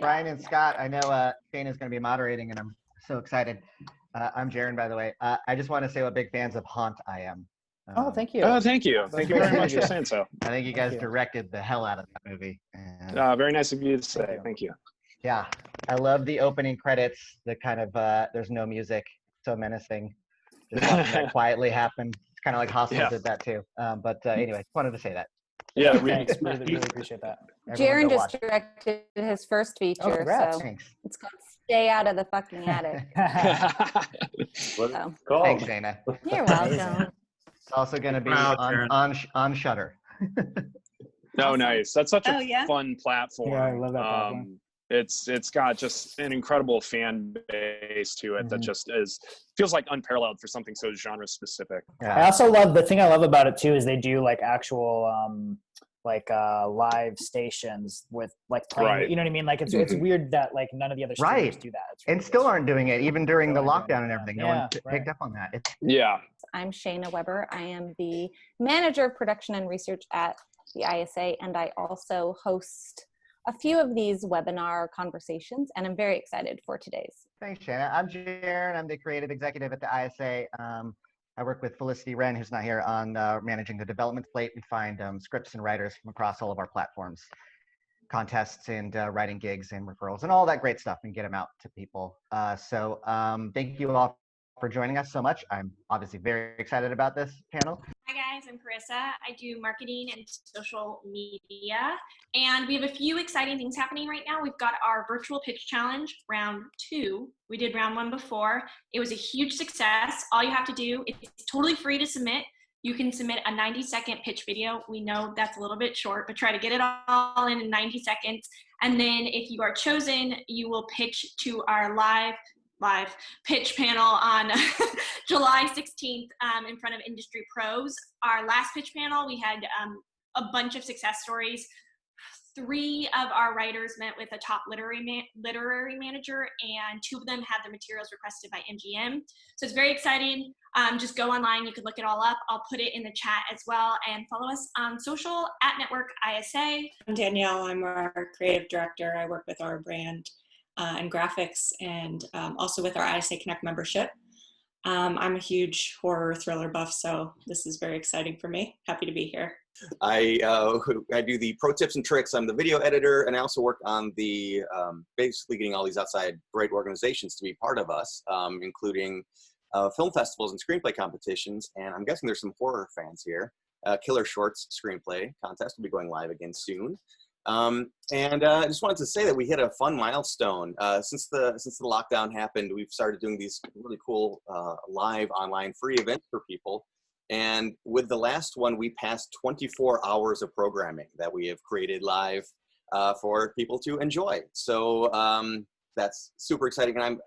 Brian and Scott, I know Shane is going to be moderating, and I'm so excited. I'm Jaron, by the way. I just want to say what big fans of Haunt I am. Oh, thank you. Oh, thank you. Thank you very much for saying so. I think you guys directed the hell out of that movie. And, very nice of you to say. Thank you. Yeah, I love the opening credits. The kind of there's no music, so menacing. Just watching that quietly happen. It's kind of like Hostel did that too. But anyway, wanted to say that. Yeah, thanks. Really appreciate that. Jaron just directed his first feature, so Thanks. it's called "Stay Out of the Fucking Attic." Thanks, Shayna. You're welcome. It's also going to be on Shudder. Oh, nice. That's such a fun platform. Yeah, I love that platform. It's got just an incredible fan base to it that just feels like unparalleled for something so genre specific. I also love the thing I love about it too is they do like actual live stations with like playing, you know what I mean? Like it's weird that like none of the other streamers do that. Really and still aren't doing it even during the lockdown and everything. No one picked up on that. I'm Shayna Weber. I am the manager of production and research at the ISA, and I also host a few of these webinar conversations, and I'm very excited for today's. Thanks, Shanna. I'm Jaron. I'm the creative executive at the ISA. I work with Felicity Wren, who's not here, on managing the development slate. We find scripts and writers from across all of our platforms, contests and writing gigs and referrals and all that great stuff, and get them out to people. So thank you all for joining us so much. I'm obviously very excited about this panel. Hi guys, I'm Carissa. I do marketing and social media, and we have a few exciting things happening right now. We've got our virtual pitch challenge, round 2. We did round 1 before. It was a huge success. All you have to do, it's totally free to submit. You can submit a 90-second pitch video. We know that's a little bit short, but try to get it all in 90 seconds. And then if you are chosen, you will pitch to our live pitch panel on July 16th in front of industry pros. Our last pitch panel, we had a bunch of success stories. 3 of our writers met with a top literary manager, and 2 of them had their materials requested by MGM. So it's very exciting. Just go online. You can look it all up. I'll put it in the chat as well, and follow us on social at Network ISA. I'm Danielle. I'm our creative director. I work with our brand and graphics, and also with our ISA Connect membership. I'm a huge horror thriller buff, so this is very exciting for me. Happy to be here. I do the pro tips and tricks. I'm the video editor, and I also work on the basically getting all these outside great organizations to be part of us, including film festivals and screenplay competitions. And I'm guessing there's some horror fans here. Killer Shorts screenplay contest will be going live again soon. I just wanted to say that we hit a fun milestone. Since the lockdown happened, we've started doing these really cool live online free events for people. And with the last one, we passed 24 hours of programming that we have created live for people to enjoy. So that's super exciting. And I'm,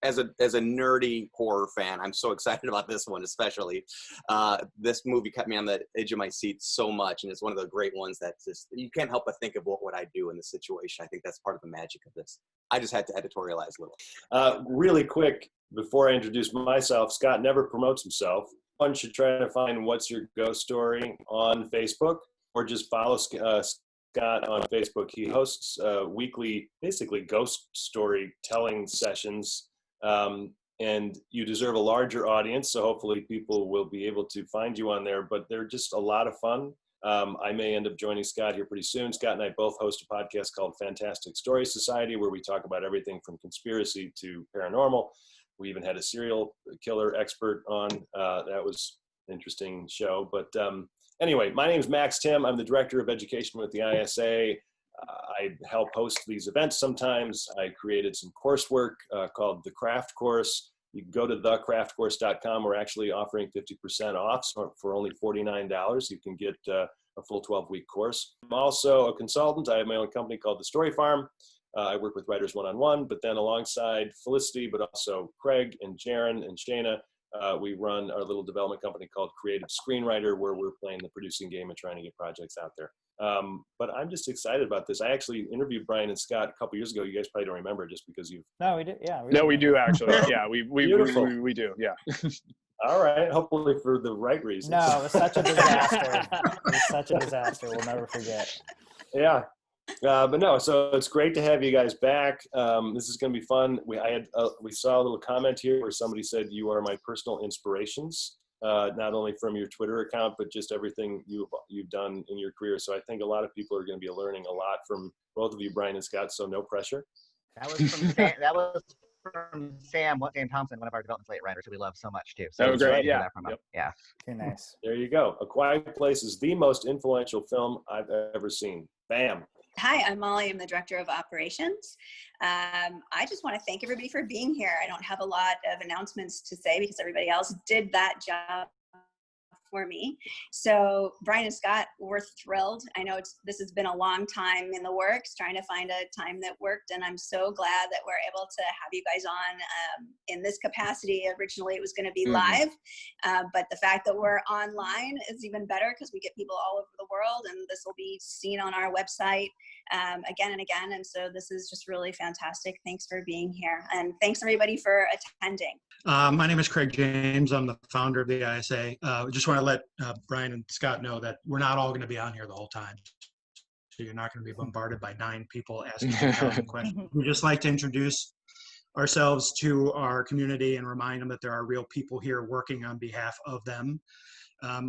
as a nerdy horror fan, I'm so excited about this one, especially. This movie kept me on the edge of my seat so much, and it's one of the great ones that just, you can't help but think of what would I do in this situation. I think that's part of the magic of this. I just had to editorialize a little. Really quick, before I introduce myself, Scott never promotes himself. One should try to find What's Your Ghost Story on Facebook, or just follow Scott on Facebook. He hosts weekly, basically ghost story telling sessions. And you deserve a larger audience, so hopefully people will be able to find you on there, but they're just a lot of fun. I may end up joining Scott here pretty soon. Scott and I both host a podcast called Fantastic Story Society, where we talk about everything from conspiracy to paranormal. We even had a serial killer expert on. That was an interesting show. But anyway, my name is Max Tim. I'm the Director of Education with the ISA. I help host these events sometimes. I created some coursework called The Craft Course. You can go to thecraftcourse.com. We're actually offering 50% off, so for only $49. You can get a full 12-week course. I'm also a consultant. I have my own company called The Story Farm. I work with writers one-on-one, but then alongside Felicity, but also Craig and Jaron and Shayna, we run our little development company called Creative Screenwriter, where we're playing the producing game and trying to get projects out there. But I'm just excited about this. I actually interviewed Brian and Scott a couple years ago. You guys probably don't remember just because you've... No, we did. Yeah. We do actually. Yeah, we do. Yeah. All right. Hopefully for the right reasons. No, it was such a disaster. It was such a disaster. We'll never forget. Yeah. But no, so it's great to have you guys back. This is going to be fun. We saw a little comment here where somebody said you are my personal inspirations, not only from your Twitter account, but just everything you've done in your career. So I think a lot of people are going to be learning a lot from both of you, Brian and Scott. So no pressure. That was from Sam. That was from Sam Thompson, one of our development slate writers who we love so much too. So that was great. Yeah. Yeah. Very nice. There you go. A Quiet Place is the most influential film I've ever seen. Bam. Hi, I'm Molly. I'm the Director of Operations. I just want to thank everybody for being here. I don't have a lot of announcements to say because everybody else did that job for me. So Brian and Scott, we're thrilled. I know this has been a long time in the works, trying to find a time that worked, and I'm so glad that we're able to have you guys on in this capacity. Originally, it was going to be live, but the fact that we're online is even better because we get people all over the world, and this will be seen on our website again and again. And so this is just really fantastic. Thanks for being here, and thanks everybody for attending. My name is Craig James. I'm the founder of the ISA. Just want to let Brian and Scott know that we're not all going to be on here the whole time. So you're not going to be bombarded by 9 people asking 1,000 questions. We just like to introduce ourselves to our community and remind them that there are real people here working on behalf of them,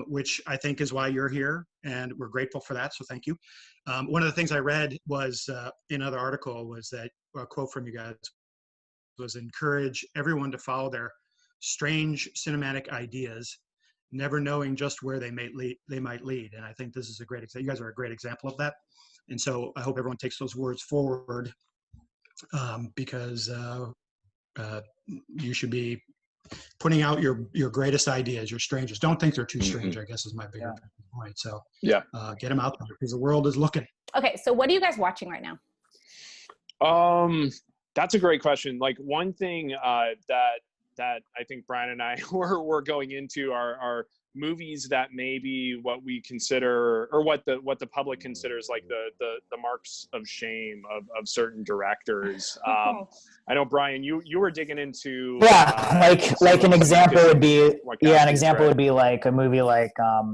which I think is why you're here, and we're grateful for that, so thank you. One of the things I read was in another article was that a quote from you guys was encourage everyone to follow their strange cinematic ideas, never knowing just where they might lead. And I think this is a great example. You guys are a great example of that. And so I hope everyone takes those words forward because you should be putting out your greatest ideas, your strangest. Don't think they're too strange, I guess is my bigger point. So get them out there because the world is looking. Okay, so what are you guys watching right now? That's a great question. Like one thing that I think Brian and I were going into are movies that maybe what we consider or what the public considers like the marks of shame of certain directors. I know Brian, you were digging into like an example would be would be like a movie like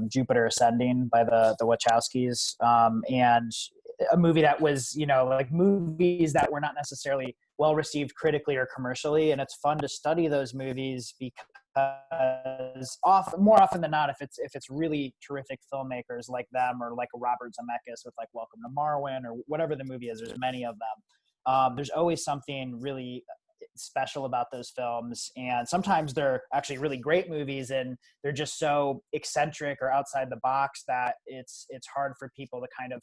Jupiter Ascending by the Wachowskis, and a movie that was, like movies that were not necessarily well received critically or commercially. And it's fun to study those movies because more often than not, if it's really terrific filmmakers like them, or like a Robert Zemeckis with like Welcome to Marwen or whatever the movie is, there's many of them. There's always something really special about those films, and sometimes they're actually really great movies and they're just so eccentric or outside the box that it's hard for people to kind of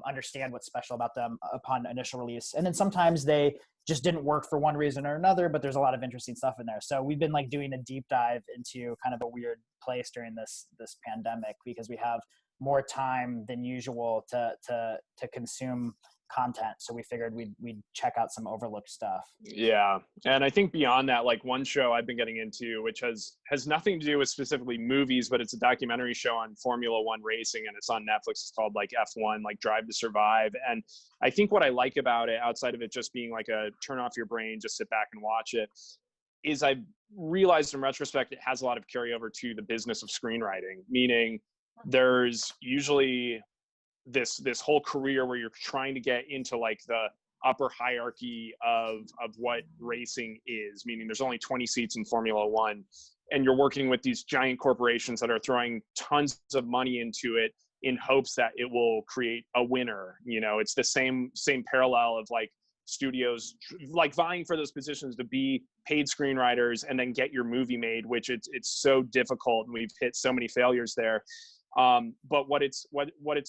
understand what's special about them upon initial release. And then sometimes they just didn't work for one reason or another, but there's a lot of interesting stuff in there. So we've been like doing a deep dive into kind of a weird place during this pandemic because we have more time than usual to consume content. So we figured we'd check out some overlooked stuff. Yeah. And I think beyond that, like one show I've been getting into, which has nothing to do with specifically movies, but it's a documentary show on Formula One racing, and it's on Netflix. It's called like F1, like Drive to Survive. And I think what I like about it, outside of it just being like a turn off your brain, just sit back and watch it, is I realized in retrospect, it has a lot of carryover to the business of screenwriting, meaning there's usually this whole career where you're trying to get into like the upper hierarchy of what racing is, meaning there's only 20 seats in Formula One, and you're working with these giant corporations that are throwing tons of money into it in hopes that it will create a winner. It's the same parallel of like studios like vying for those positions to be paid screenwriters and then get your movie made, which it's so difficult, and we've hit so many failures there. But what it's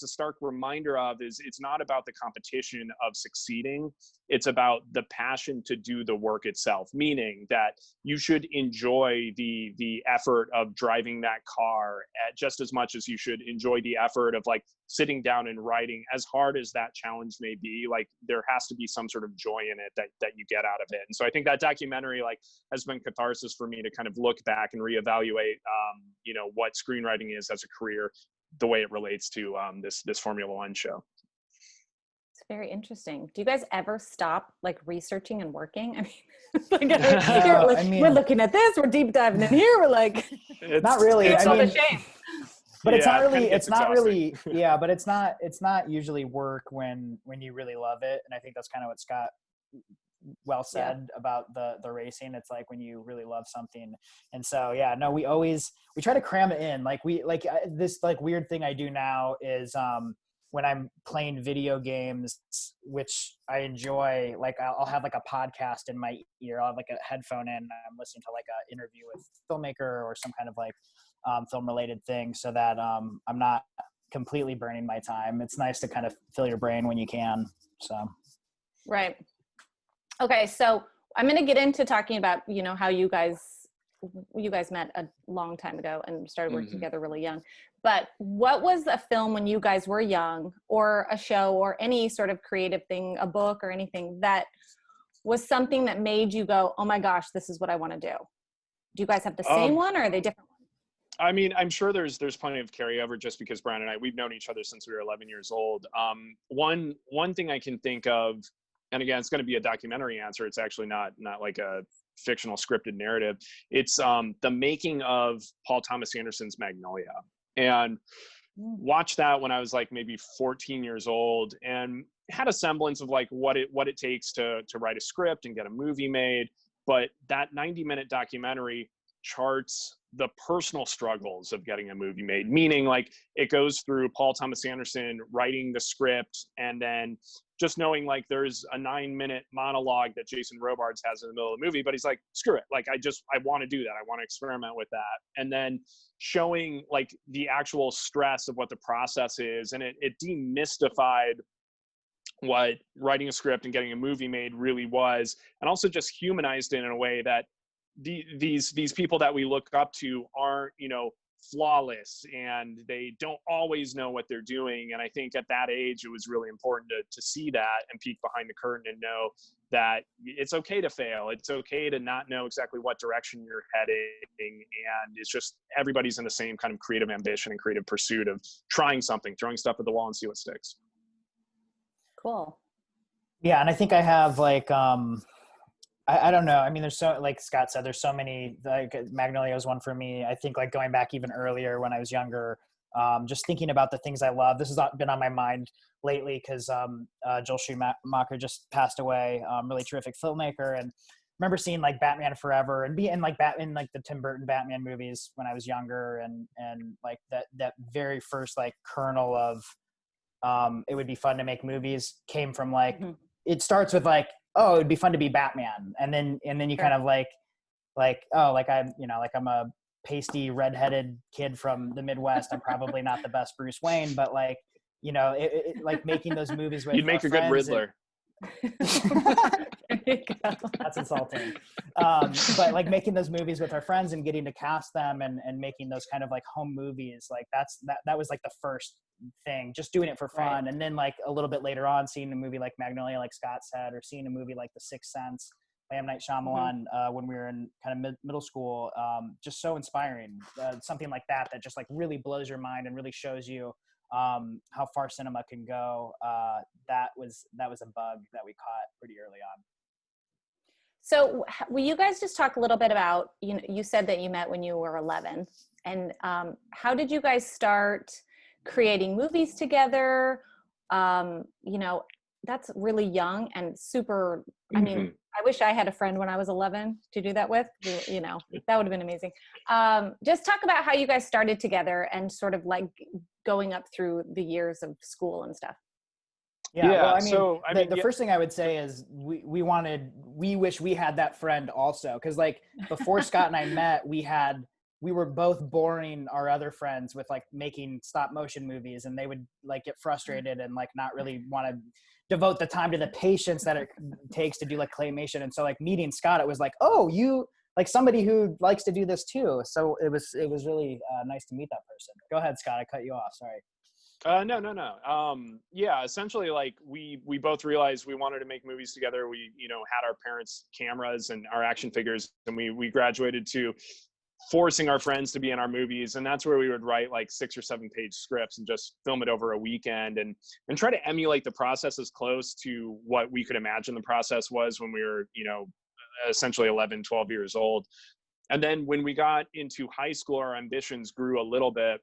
a stark reminder of is it's not about the competition of succeeding. It's about the passion to do the work itself, meaning that you should enjoy the effort of driving that car just as much as you should enjoy the effort of like sitting down and writing. As hard as that challenge may be, like there has to be some sort of joy in it that you get out of it. And so I think that documentary like has been catharsis for me to kind of look back and reevaluate, what screenwriting is as a career, the way it relates to this Formula One show. It's very interesting. Do you guys ever stop like researching and working? I mean, we're looking at this, we're deep diving in here, we're like, not really. It's a shame. But it's not really, gets it's not really, exhausting. yeah, but it's not usually work when you really love it. And I think that's kind of what Scott well said about the racing. It's like when you really love something. And so, yeah, no, we try to cram it in. Like this like weird thing I do now is, when I'm playing video games, which I enjoy, like I'll have like a podcast in my ear. I'll have like a headphone in. I'm listening to like an interview with a filmmaker or some kind of like film related thing, so that I'm not completely burning my time. It's nice to kind of fill your brain when you can. So. Right. Okay. So I'm going to get into talking about, you know, how you guys met a long time ago and started working together really young. But what was a film when you guys were young, or a show, or any sort of creative thing, a book or anything, that was something that made you go, oh my gosh, this is what I want to do? Do you guys have the same one, or are they different ones? I mean, I'm sure there's plenty of carryover, just because Brian and I, we've known each other since we were 11 years old. One thing I can think of, and again, it's going to be a documentary answer. It's actually not like a fictional scripted narrative. It's the making of Paul Thomas Anderson's Magnolia. And watched that when I was like maybe 14 years old, and had a semblance of like what it takes to write a script and get a movie made. But that 90-minute documentary charts the personal struggles of getting a movie made, meaning like it goes through Paul Thomas Anderson writing the script, and then just knowing like there's a 9-minute monologue that Jason Robards has in the middle of the movie, but he's like, screw it. Like, I want to do that. I want to experiment with that. And then showing like the actual stress of what the process is. And it demystified what writing a script and getting a movie made really was, and also just humanized it in a way that these people that we look up to aren't, you know, flawless, and they don't always know what they're doing. And I think at that age, it was really important to see that and peek behind the curtain and know that it's okay to fail. It's okay to not know exactly what direction you're heading. And it's just, everybody's in the same kind of creative ambition and creative pursuit of trying something, throwing stuff at the wall and see what sticks. Cool. Yeah. And I think I have like, I don't know. I mean, there's so, like Scott said, there's so many, like Magnolia was one for me. I think like going back even earlier when I was younger, just thinking about the things I love. This has been on my mind lately because Joel Schumacher just passed away, really terrific filmmaker. And remember seeing like Batman Forever and being like in like the Tim Burton Batman movies when I was younger, and like that very first like kernel of it would be fun to make movies came from like, it starts with like, oh, it'd be fun to be Batman. And then you kind of like, oh, like I'm, you know, like I'm a pasty redheaded kid from the Midwest. I'm probably not the best Bruce Wayne, but like, you know, like making those movies with you'd make a good Riddler. That's insulting. But like making those movies with our friends and getting to cast them and making those kind of like home movies, like that was like the first thing, just doing it for fun. Right. And then like a little bit later on, seeing a movie like Magnolia, like Scott said, or seeing a movie like The Sixth Sense by M. Night Shyamalan when we were in kind of middle school, just so inspiring. Something like that just like really blows your mind and really shows you how far cinema can go. That was a bug that we caught pretty early on. So will you guys just talk a little bit about, you know, you said that you met when you were 11, and how did you guys start creating movies together? You know, that's really young and super, I mean, I wish I had a friend when I was 11 to do that with, you know, that would have been amazing. Just talk about how you guys started together and sort of like going up through the years of school and stuff. Yeah, well, I mean, the first thing I would say is we wish we had that friend also. Cause like before Scott and I met, we were both boring our other friends with like making stop motion movies, and they would like get frustrated and like not really want to devote the time to the patience that it takes to do like claymation. And so like meeting Scott, it was like, oh, you like somebody who likes to do this too. So it was really nice to meet that person. Go ahead, Scott. I cut you off. Sorry. No. Yeah, essentially like we both realized we wanted to make movies together. We, you know, had our parents' cameras and our action figures, and we graduated to forcing our friends to be in our movies. And that's where we would write like 6 or 7 page scripts and just film it over a weekend and try to emulate the process as close to what we could imagine the process was when we were, you know, essentially 11, 12 years old. And then when we got into high school, our ambitions grew a little bit.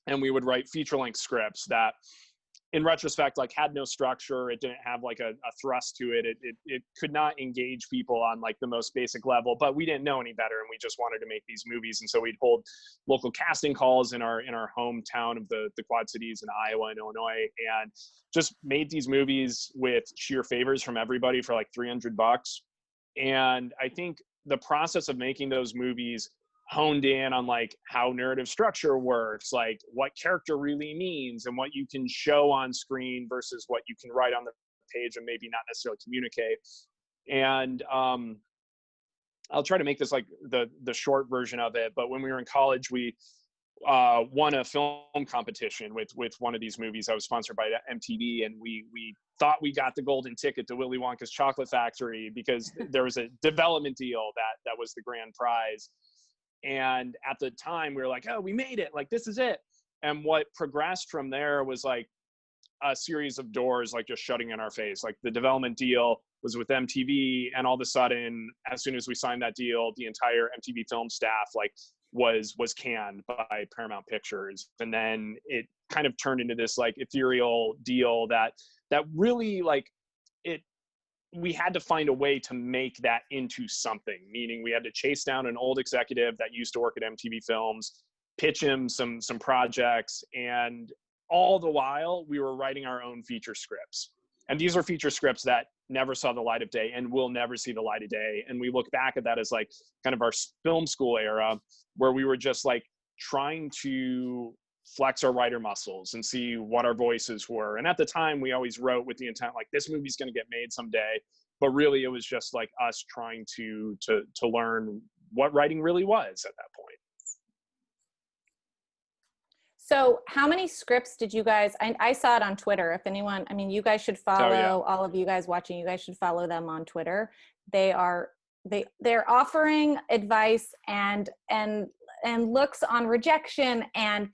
and we would write feature-length scripts that, in retrospect, like had no structure. It didn't have like a thrust to it. It could not engage people on like the most basic level, but we didn't know any better, and we just wanted to make these movies. And so we'd hold local casting calls in our hometown of the Quad Cities in Iowa and Illinois, and just made these movies with sheer favors from everybody for like $300. And I think the process of making those movies honed in on like how narrative structure works, like what character really means and what you can show on screen versus what you can write on the page and maybe not necessarily communicate. And I'll try to make this like the short version of it, but when we were in college, we won a film competition with one of these movies that was sponsored by MTV, and we thought we got the golden ticket to Willy Wonka's Chocolate Factory because there was a development deal that was the grand prize. And at the time we were like, oh, we made it, like this is it. And what progressed from there was like a series of doors like just shutting in our face. Like the development deal was with MTV, and all of a sudden, as soon as we signed that deal, the entire MTV film staff like was canned by Paramount Pictures. And then it kind of turned into this like ethereal deal that really like we had to find a way to make that into something, meaning we had to chase down an old executive that used to work at MTV Films, pitch him some projects, and all the while we were writing our own feature scripts. And these are feature scripts that never saw the light of day and will never see the light of day. And we look back at that as like kind of our film school era, where we were just like trying to flex our writer muscles and see what our voices were. And at the time we always wrote with the intent like this movie's going to get made someday, but really it was just like us trying to learn what writing really was at that point. So how many scripts did you guys, I saw it on Twitter. If anyone, I mean, you guys should follow, all of you guys watching, you guys should follow them on Twitter. They're offering advice and looks on rejection and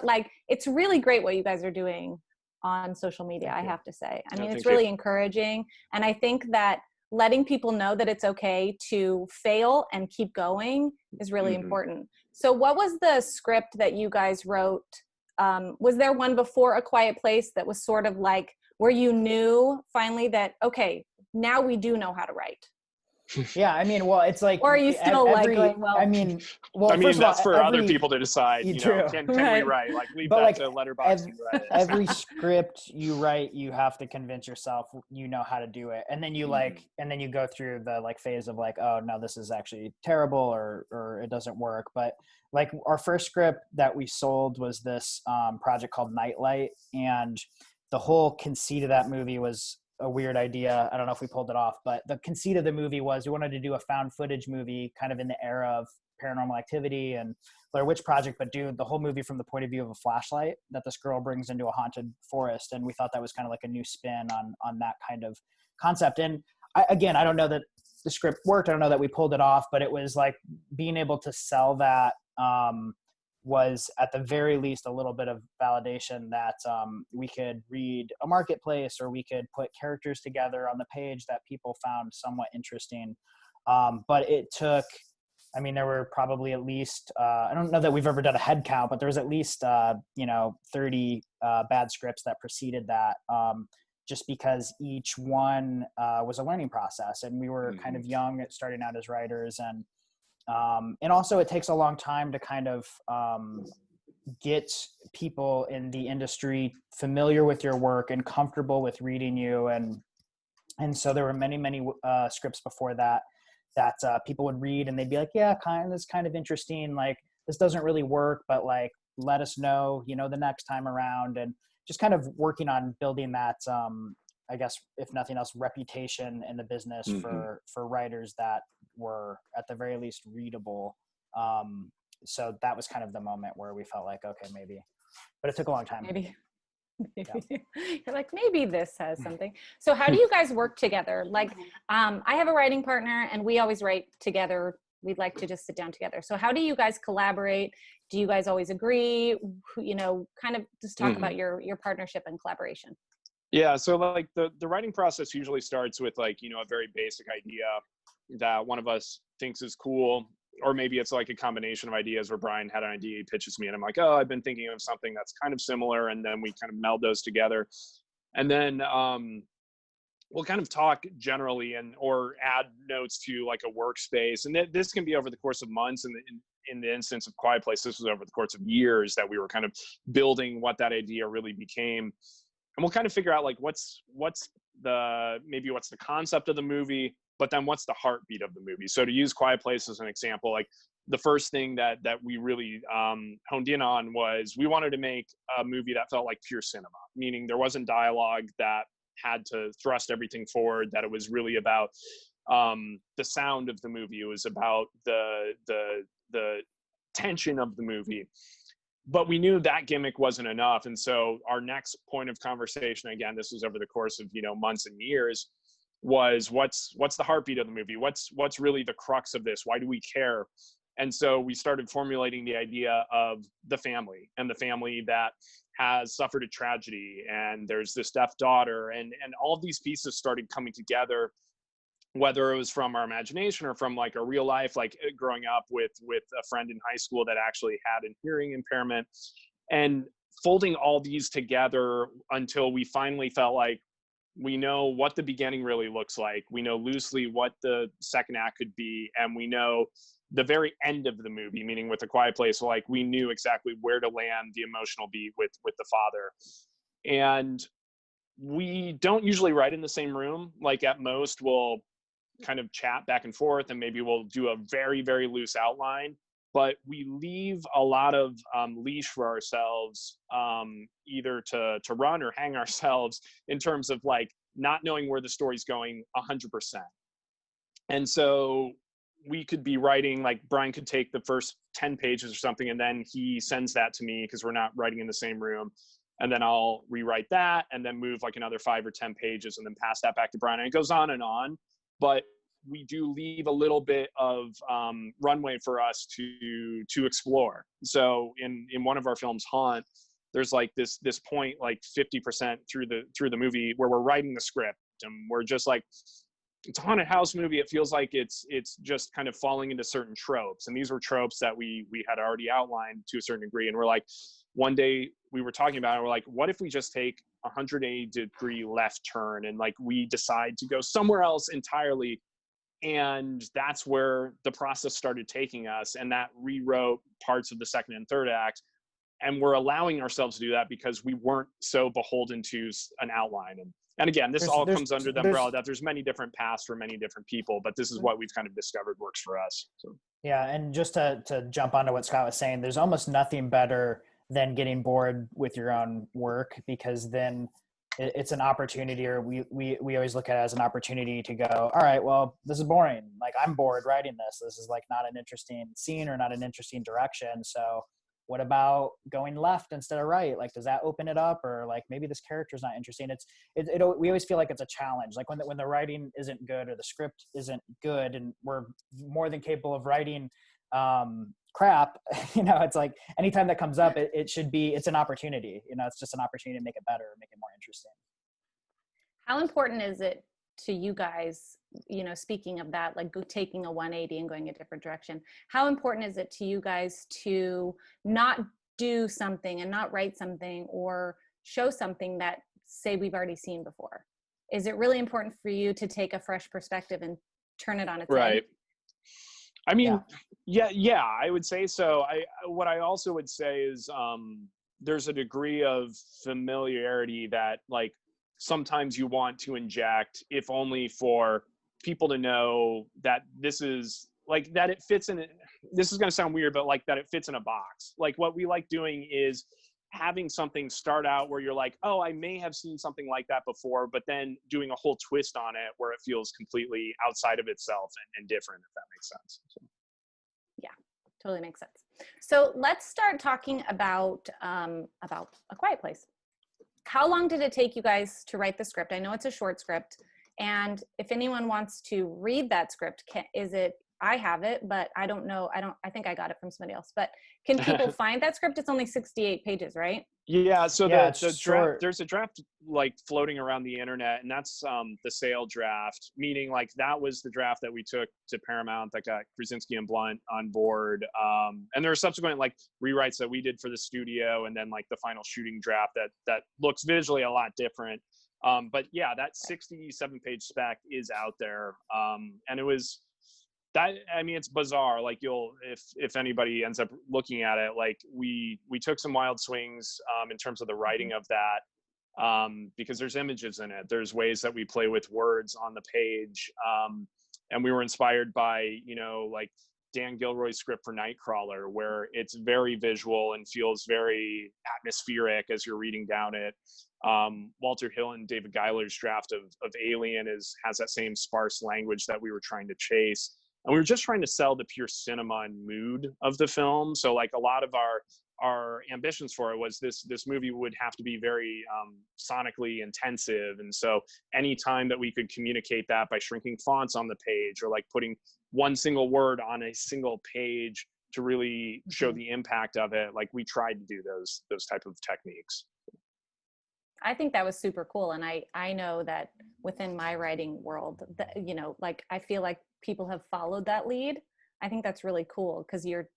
like, it's really great what you guys are doing on social media, I have to say. I mean, it's really encouraging. And I think that letting people know that it's okay to fail and keep going is really important. So what was the script that you guys wrote? Was there one before A Quiet Place that was sort of like where you knew finally that, okay, now we do know how to write? Yeah, I mean, well, it's like, or are you still well, I mean, well, I mean, first that's of all, for other people to decide, you know, can we write? Like, leave that to Letterboxd and Reddit. Every script you write, you have to convince yourself you know how to do it. And then you and then you go through the like phase of like, oh no, this is actually terrible or it doesn't work. But like our first script that we sold was this project called Nightlight. And the whole conceit of that movie was a weird idea. I don't know if we pulled it off, but the conceit of the movie was we wanted to do a found footage movie kind of in the era of Paranormal Activity and Blair Witch Project, but do the whole movie from the point of view of a flashlight that this girl brings into a haunted forest. And we thought that was kind of like a new spin on that kind of concept. And I don't know that the script worked. I don't know that we pulled it off, but it was like being able to sell that was at the very least a little bit of validation that we could read a marketplace or we could put characters together on the page that people found somewhat interesting. But it took, I mean, there were probably at least, I don't know that we've ever done a head count, but there was at least, 30 bad scripts that preceded that, just because each one was a learning process. And we were kind of young at starting out as writers. And also it takes a long time to kind of get people in the industry familiar with your work and comfortable with reading you. And so there were many scripts before that people would read and they'd be like, yeah, this is kind of interesting. Like, this doesn't really work, but like, let us know, the next time around. And just kind of working on building that, I guess, if nothing else, reputation in the business for writers that were at the very least readable. So that was kind of the moment where we felt like, okay, maybe, but it took a long time. Maybe. You're like, maybe this has something. So how do you guys work together? Like, I have a writing partner and we always write together. We'd like to just sit down together. So how do you guys collaborate? Do you guys always agree? Kind of just talk about your partnership and collaboration. Yeah, so like the writing process usually starts with like, a very basic idea that one of us thinks is cool. or maybe it's like a combination of ideas where Brian had an idea, he pitches me, and I'm like, oh, I've been thinking of something that's kind of similar, and then we kind of meld those together. And then we'll kind of talk generally or add notes to like a workspace. And this can be over the course of months. And in the instance of Quiet Place, this was over the course of years that we were kind of building what that idea really became. And we'll kind of figure out like what's the concept of the movie, but then what's the heartbeat of the movie. So to use Quiet Place as an example, like the first thing that we really honed in on was we wanted to make a movie that felt like pure cinema, meaning there wasn't dialogue that had to thrust everything forward, that it was really about the sound of the movie. It was about the tension of the movie. But we knew that gimmick wasn't enough. And so our next point of conversation, again, this was over the course of, months and years, was what's the heartbeat of the movie? What's really the crux of this? Why do we care? And so we started formulating the idea of the family, and the family that has suffered a tragedy, and there's this deaf daughter, and all of these pieces started coming together, whether it was from our imagination or from like a real life, like growing up with a friend in high school that actually had a hearing impairment, and folding all these together until we finally felt like we know what the beginning really looks like. We know loosely what the second act could be, and we know the very end of the movie, meaning with A Quiet Place, like we knew exactly where to land the emotional beat with the father. And we don't usually write in the same room. Like at most we'll kind of chat back and forth, and maybe we'll do a very, very loose outline, but we leave a lot of leash for ourselves, either to run or hang ourselves, in terms of like not knowing where the story's going 100%. And so we could be writing, like Brian could take the first 10 pages or something, and then he sends that to me because we're not writing in the same room. And then I'll rewrite that and then move like another 5 or 10 pages and then pass that back to Brian. And it goes on and on, but we do leave a little bit of runway for us to explore. So in one of our films, Haunt, there's like this point, like 50% through the movie, where we're writing the script, and we're just like, it's a haunted house movie. It feels like it's just kind of falling into certain tropes. And these were tropes that we had already outlined to a certain degree. And we're like, one day we were talking about it, we're like, what if we just take a 180-degree left turn and like we decide to go somewhere else entirely? And that's where the process started taking us, and that rewrote parts of the second and third act. And we're allowing ourselves to do that because we weren't so beholden to an outline. And again, this all comes under the umbrella that there's many different paths for many different people, but this is what we've kind of discovered works for us. So. Yeah, and just to jump onto what Scott was saying, there's almost nothing better than getting bored with your own work, because then it's an opportunity, or we always look at it as an opportunity to go, all right, well, this is boring. Like, I'm bored writing this. This is like not an interesting scene or not an interesting direction. So what about going left instead of right? Like, does that open it up? Or like, maybe this character's not interesting. We always feel like it's a challenge. Like when the writing isn't good or the script isn't good, and we're more than capable of writing crap, it's like anytime that comes up, it's an opportunity. It's just an opportunity to make it better, make it more interesting. How important is it to you guys, speaking of that, like taking a 180 and going a different direction, how important is it to you guys to not do something and not write something or show something that, say, we've already seen before? Is it really important for you to take a fresh perspective and turn it on its head? I mean, yeah, I would say so. What I also would say is there's a degree of familiarity that, like, sometimes you want to inject, if only for people to know that this is like, that it fits in. This is going to sound weird, but like that it fits in a box. Like, what we like doing is having something start out where you're like, oh, I may have seen something like that before, but then doing a whole twist on it where it feels completely outside of itself and different, if that makes sense. So. Yeah, totally makes sense. So let's start talking about A Quiet Place. How long did it take you guys to write the script? I know it's a short script, and if anyone wants to read that script, is it I have it, but I don't know. I think I got it from somebody else, but can people find that script? It's only 68 pages, right? Yeah, so Yeah, the draft, there's a draft like floating around the internet, and that's the sale draft, meaning like that was the draft that we took to Paramount that got Krasinski and Blunt on board. And there are subsequent like rewrites that we did for the studio, and then like the final shooting draft that looks visually a lot different. But yeah, that 67-page spec is out there, and it was. That, I mean, it's bizarre. Like if anybody ends up looking at it, like we took some wild swings in terms of the writing of that, because there's images in it. There's ways that we play with words on the page, and we were inspired by like Dan Gilroy's script for Nightcrawler, where it's very visual and feels very atmospheric as you're reading down it. Walter Hill and David Giler's draft of Alien has that same sparse language that we were trying to chase. And we were just trying to sell the pure cinema and mood of the film. So like a lot of our ambitions for it was this movie would have to be very sonically intensive. And so any time that we could communicate that by shrinking fonts on the page or like putting one single word on a single page to really show the impact of it, like we tried to do those type of techniques. I think that was super cool. And I know that within my writing world, that, like, I feel like people have followed that lead. I think that's really cool because you're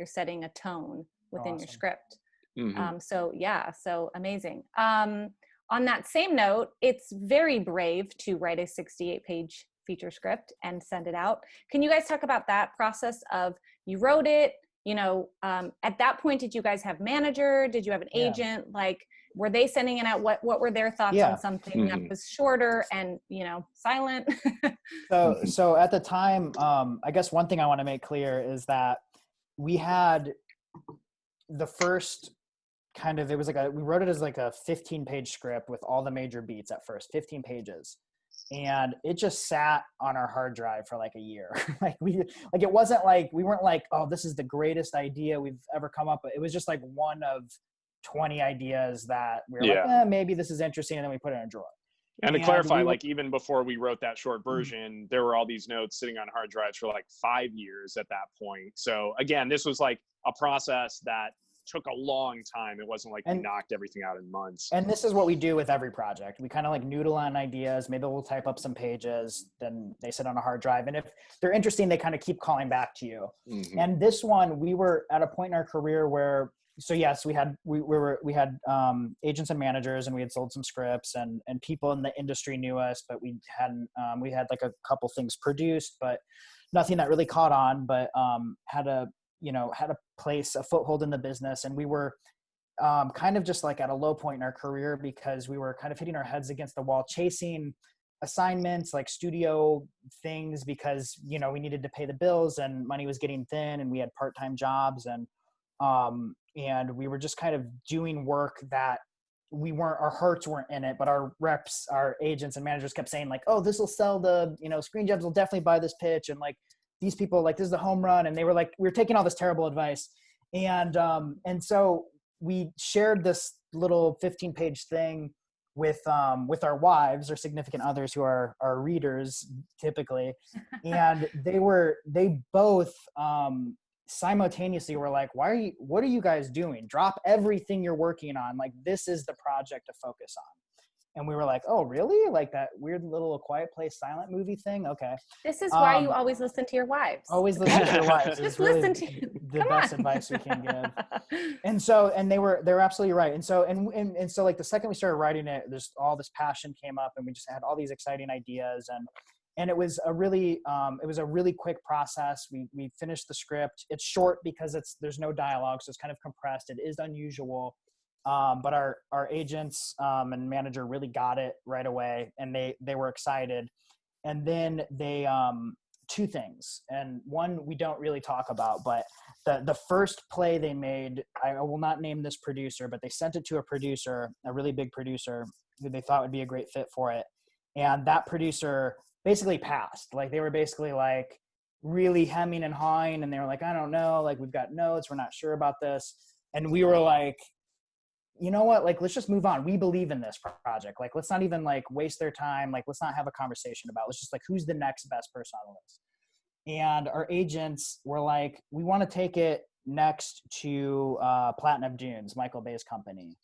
setting a tone within your script. Mm-hmm. So amazing. On that same note, it's very brave to write a 68-page feature script and send it out. Can you guys talk about that process of you wrote it, at that point, did you guys have manager? Did you have an agent? Like, were they sending it out? What were their thoughts on something that was shorter and, silent? So at the time, I guess one thing I want to make clear is that we had the first we wrote it as like a 15-page script with all the major beats at first, 15 pages. And it just sat on our hard drive for like a year. It wasn't like, we weren't like, oh, this is the greatest idea we've ever come up with. It was just like one of 20 ideas that we were like, maybe this is interesting. And then we put it in a drawer. And to clarify, like even before we wrote that short version, there were all these notes sitting on hard drives for like 5 years at that point. So again, this was like a process that took a long time. It wasn't like we knocked everything out in months. And this is what we do with every project. We kind of like noodle on ideas. Maybe we'll type up some pages, then they sit on a hard drive. And if they're interesting, they kind of keep calling back to you. Mm-hmm. And this one, we were at a point in our career where, we had agents and managers, and we had sold some scripts, and people in the industry knew us, but we hadn't, we had like a couple things produced, but nothing that really caught on, but had a foothold in the business. And we were kind of just like at a low point in our career because we were kind of hitting our heads against the wall, chasing assignments, like studio things, because, we needed to pay the bills and money was getting thin and we had part-time jobs. And we were just kind of doing work that our hearts weren't in it, but our reps, our agents and managers kept saying like, oh, this will sell Screen Gems will definitely buy this pitch. And like, these people, like, this is the home run. And they were like, we were taking all this terrible advice. And so we shared this little 15-page thing with our wives or significant others who are our readers typically. And they both simultaneously were like, what are you guys doing? Drop everything you're working on. Like, this is the project to focus on. And we were like, oh, really? Like that weird little Quiet Place silent movie thing? Okay. This is why you always listen to your wives. Always listen to your wives. Just really listen to the best advice we can give. And they're absolutely right. And so like the second we started writing it, there's all this passion came up, and we just had all these exciting ideas, and it was a really quick process. We finished the script. It's short because there's no dialogue, so it's kind of compressed. It is unusual. But our agents and manager really got it right away, and they were excited. And then they two things, and one we don't really talk about, but the first play they made, I will not name this producer, but they sent it to a producer, a really big producer who they thought would be a great fit for it. And that producer basically passed. Like, they were basically like really hemming and hawing, and they were like, I don't know, like, we've got notes, we're not sure about this. And we were like, you know what, like, let's just move on. We believe in this project. Like, let's not even like waste their time. Like, let's not have a conversation about it. Let's just like, who's the next best person on the list? And our agents were like, we want to take it next to Platinum Dunes, Michael Bay's company.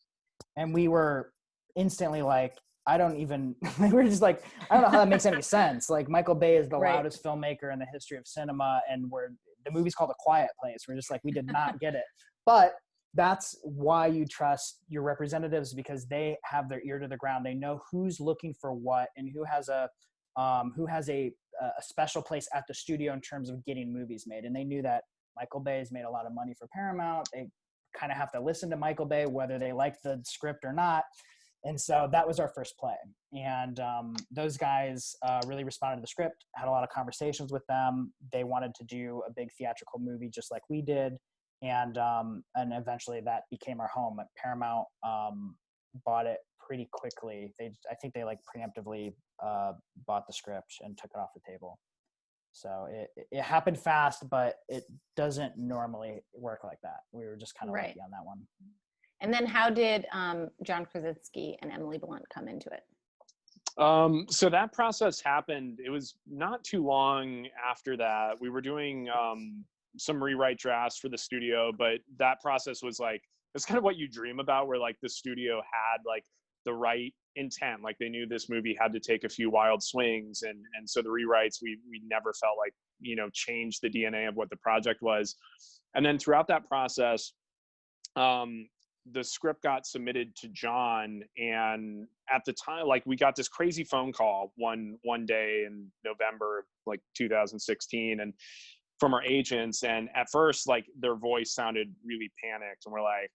And we were instantly like, I don't even, we were just like, I don't know how that makes any sense. Like, Michael Bay is the loudest filmmaker in the history of cinema, and the movie's called A Quiet Place. We're just like, we did not get it. But that's why you trust your representatives, because they have their ear to the ground. They know who's looking for what and who has a special place at the studio in terms of getting movies made. And they knew that Michael Bay has made a lot of money for Paramount. They kind of have to listen to Michael Bay, whether they like the script or not. And so that was our first play. And those guys really responded to the script, had a lot of conversations with them. They wanted to do a big theatrical movie just like we did. And eventually that became our home. Paramount bought it pretty quickly. I think they like preemptively bought the script and took it off the table. So it happened fast, but it doesn't normally work like that. We were just kind of lucky on that one. And then how did John Krasinski and Emily Blunt come into it? So that process happened. It was not too long after that. We were doing some rewrite drafts for the studio, but that process was like, it's kind of what you dream about, where like the studio had like the right intent. Like they knew this movie had to take a few wild swings. And so the rewrites, we never felt like, changed the DNA of what the project was. And then throughout that process, the script got submitted to John, and at the time, like we got this crazy phone call one day in November of like 2016, and from our agents. And at first, like their voice sounded really panicked, and we're like,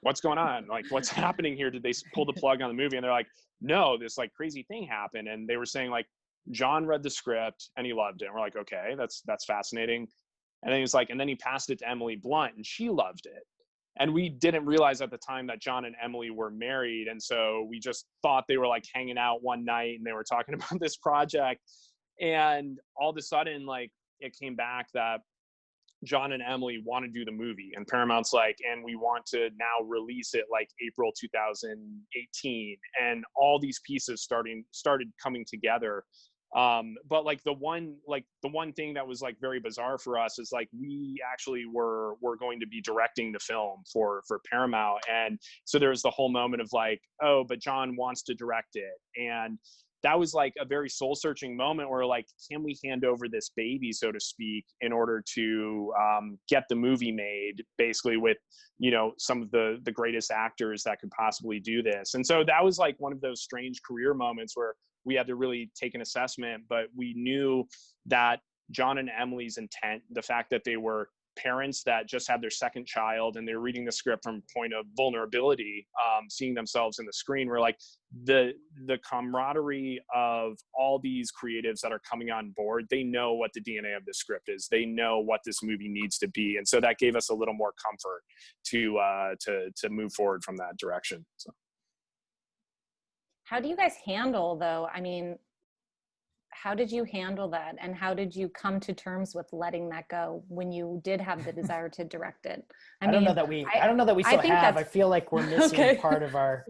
what's going on? Like, what's happening here? Did they pull the plug on the movie? And they're like, no, this like crazy thing happened. And they were saying like, John read the script and he loved it. And we're like, okay, that's fascinating. And then he was like, and then he passed it to Emily Blunt and she loved it. And we didn't realize at the time that John and Emily were married. And so we just thought they were like hanging out one night and they were talking about this project. And all of a sudden, like it came back that John and Emily want to do the movie, and Paramount's like, and we want to now release it like April 2018. And all these pieces started coming together. But like the one thing that was like very bizarre for us is like we actually were going to be directing the film for Paramount, and so there was the whole moment of like, oh, but John wants to direct it, and that was like a very soul searching moment where like, can we hand over this baby, so to speak, in order to get the movie made, basically with some of the greatest actors that could possibly do this. And so that was like one of those strange career moments where we had to really take an assessment, but we knew that John and Emily's intent, the fact that they were parents that just had their second child and they're reading the script from a point of vulnerability, seeing themselves in the screen, were like the camaraderie of all these creatives that are coming on board. They know what the DNA of the script is. They know what this movie needs to be. And so that gave us a little more comfort to move forward from that direction. So. How do you guys handle though? I mean, how did you handle that? And how did you come to terms with letting that go when you did have the desire to direct it? I don't know that we still have. I feel like we're missing part of our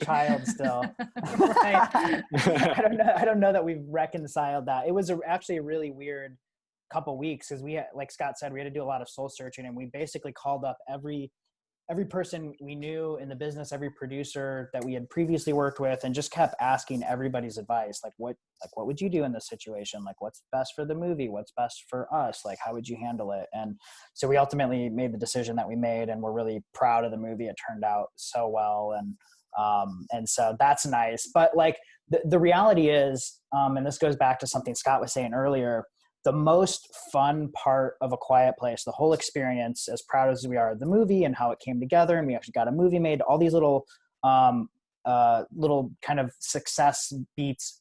child still. I don't know that we've reconciled that. It was actually a really weird couple weeks because we had, like Scott said, we had to do a lot of soul searching, and we basically called up every person we knew in the business, every producer that we had previously worked with, and just kept asking everybody's advice. Like what would you do in this situation? Like what's best for the movie? What's best for us? Like, how would you handle it? And so we ultimately made the decision that we made, and we're really proud of the movie. It turned out so well. And so that's nice. But like the reality is, and this goes back to something Scott was saying earlier, the most fun part of A Quiet Place, the whole experience, as proud as we are of the movie and how it came together, and we actually got a movie made, all these little kind of success beats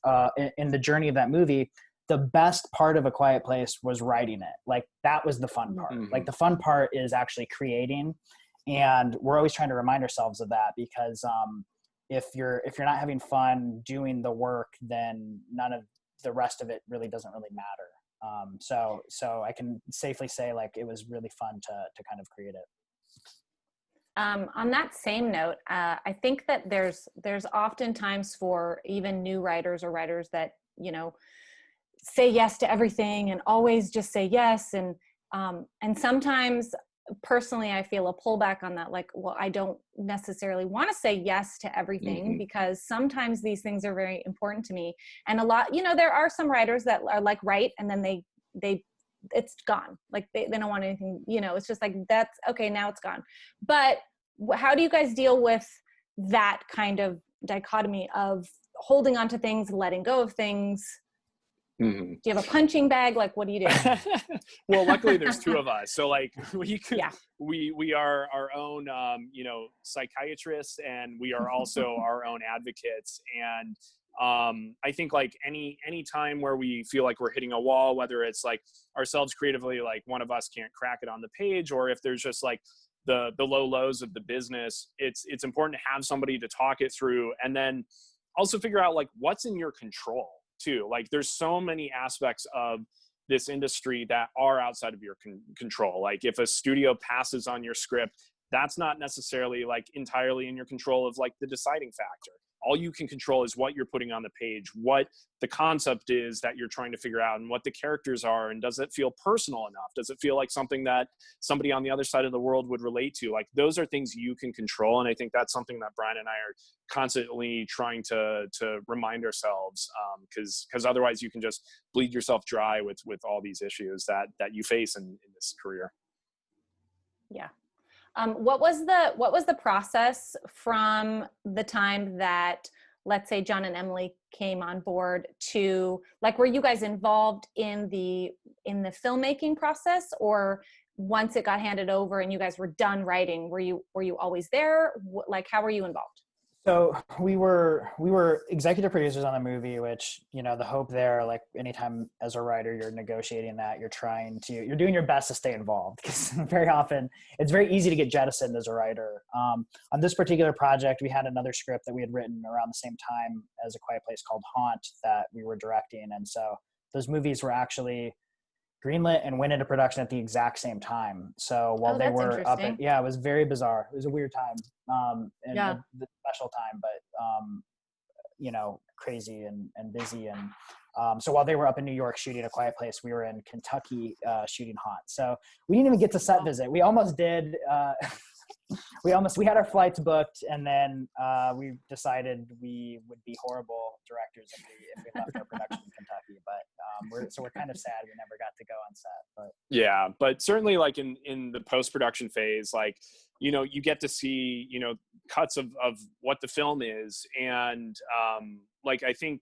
in the journey of that movie. The best part of A Quiet Place was writing it. Like that was the fun part. Mm-hmm. Like the fun part is actually creating. And we're always trying to remind ourselves of that, because if you're not having fun doing the work, then none of the rest of it really doesn't really matter. So I can safely say like it was really fun to kind of create it. On that same note, I think that there's often times for even new writers or writers that, say yes to everything and always just say yes. And sometimes personally, I feel a pullback on that. Like, well, I don't necessarily want to say yes to everything because sometimes these things are very important to me. And a lot, you know, there are some writers that are like, write, and then they it's gone. Like they don't want anything, you know, it's just like, that's okay. Now it's gone. But how do you guys deal with that kind of dichotomy of holding on to things, letting go of things? Do you have a punching bag? Like, what do you do? Well, luckily there's two of us. So like Yeah. we are our own, you know, psychiatrists, and we are also our own advocates. And I think like any time where we feel like we're hitting a wall, whether it's like ourselves creatively, like one of us can't crack it on the page, or if there's just like the low lows of the business, it's important to have somebody to talk it through, and then also figure out like what's in your control too. Like there's so many aspects of this industry that are outside of your control. Like if a studio passes on your script, that's not necessarily like entirely in your control of like the deciding factor. All you can control is what you're putting on the page, what the concept is that you're trying to figure out, and what the characters are, and does it feel personal enough? Does it feel like something that somebody on the other side of the world would relate to? Like those are things you can control, and I think that's something that Brian and I are constantly trying to remind ourselves, because otherwise you can just bleed yourself dry with all these issues that you face in this career. Yeah. What was the process from the time that, let's say, John and Emily came on board to, like, were you guys involved in the filmmaking process, or once it got handed over and you guys were done writing, were you always there? Like, how were you involved? So we were executive producers on the movie, which, you know, the hope there, like anytime as a writer, you're negotiating that, you're doing your best to stay involved, because very often it's very easy to get jettisoned as a writer. On this particular project, we had another script that we had written around the same time as A Quiet Place called Haunt that we were directing. And so those movies were actually greenlit and went into production at the exact same time. So while they were up, it was very bizarre. It was a weird time, and the special time, but you know, crazy and busy. And so while they were up in New York shooting A Quiet Place, we were in Kentucky shooting Haunt. So we didn't even get to set visit. We almost did. We had our flights booked, and then we decided we would be horrible directors if we left our production in Kentucky. But we're kind of sad we never got to go on set. But yeah, but certainly like in the post-production phase, like, you know, you get to see, you know, cuts of what the film is, and like I think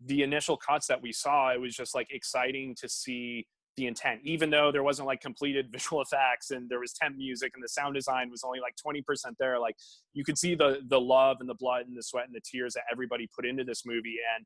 the initial cuts that we saw, it was just like exciting to see the intent, even though there wasn't like completed visual effects and there was temp music and the sound design was only like 20% there. Like you could see the love and the blood and the sweat and the tears that everybody put into this movie. And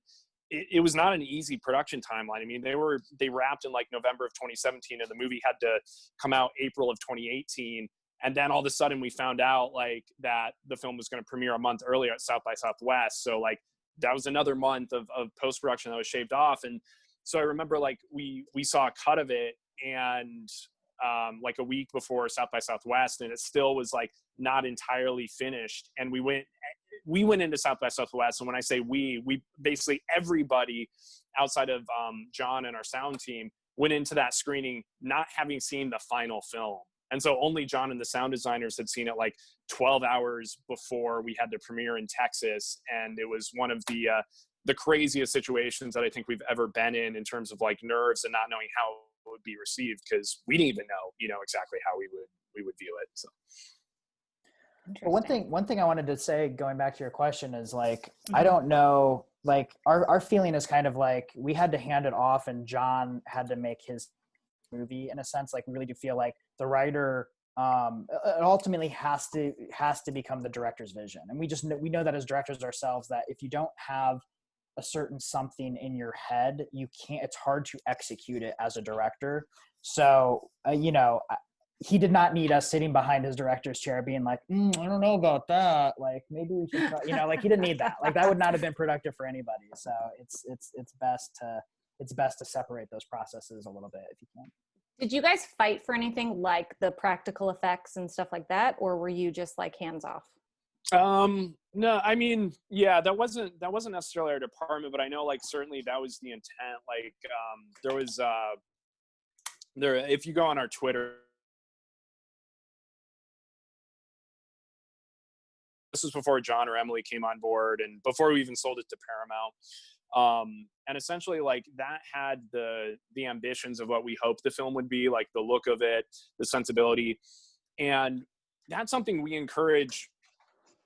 it was not an easy production timeline. I mean, they wrapped in like November of 2017, and the movie had to come out April of 2018. And then all of a sudden we found out like that the film was going to premiere a month earlier at South by Southwest. So like that was another month of post-production that was shaved off. And so I remember like we saw a cut of it, and like a week before South by Southwest, and it still was like not entirely finished. And we went into South by Southwest, and when I say we basically everybody outside of John and our sound team went into that screening not having seen the final film. And so only John and the sound designers had seen it like 12 hours before we had the premiere in Texas. And it was one of the craziest situations that I think we've ever been in terms of like nerves and not knowing how it would be received, because we didn't even know, you know, exactly how we would view it. So. Well, one thing I wanted to say, going back to your question, is like, I don't know, like our feeling is kind of like we had to hand it off and John had to make his movie in a sense. Like we really do feel like the writer it ultimately has to become the director's vision. And we know that as directors ourselves, that if you don't have a certain something in your head, it's hard to execute it as a director. So, you know, he did not need us sitting behind his director's chair being like, I don't know about that. Like maybe we should try, you know, like he didn't need that. Like that would not have been productive for anybody. So it's best to separate those processes a little bit if you can. Did you guys fight for anything like the practical effects and stuff like that? Or were you just like hands off? No, I mean, yeah, that wasn't necessarily our department, but I know like certainly that was the intent. Like, there was, if you go on our Twitter, this was before John or Emily came on board and before we even sold it to Paramount. And essentially like that had the ambitions of what we hoped the film would be, like the look of it, the sensibility. And that's something we encourage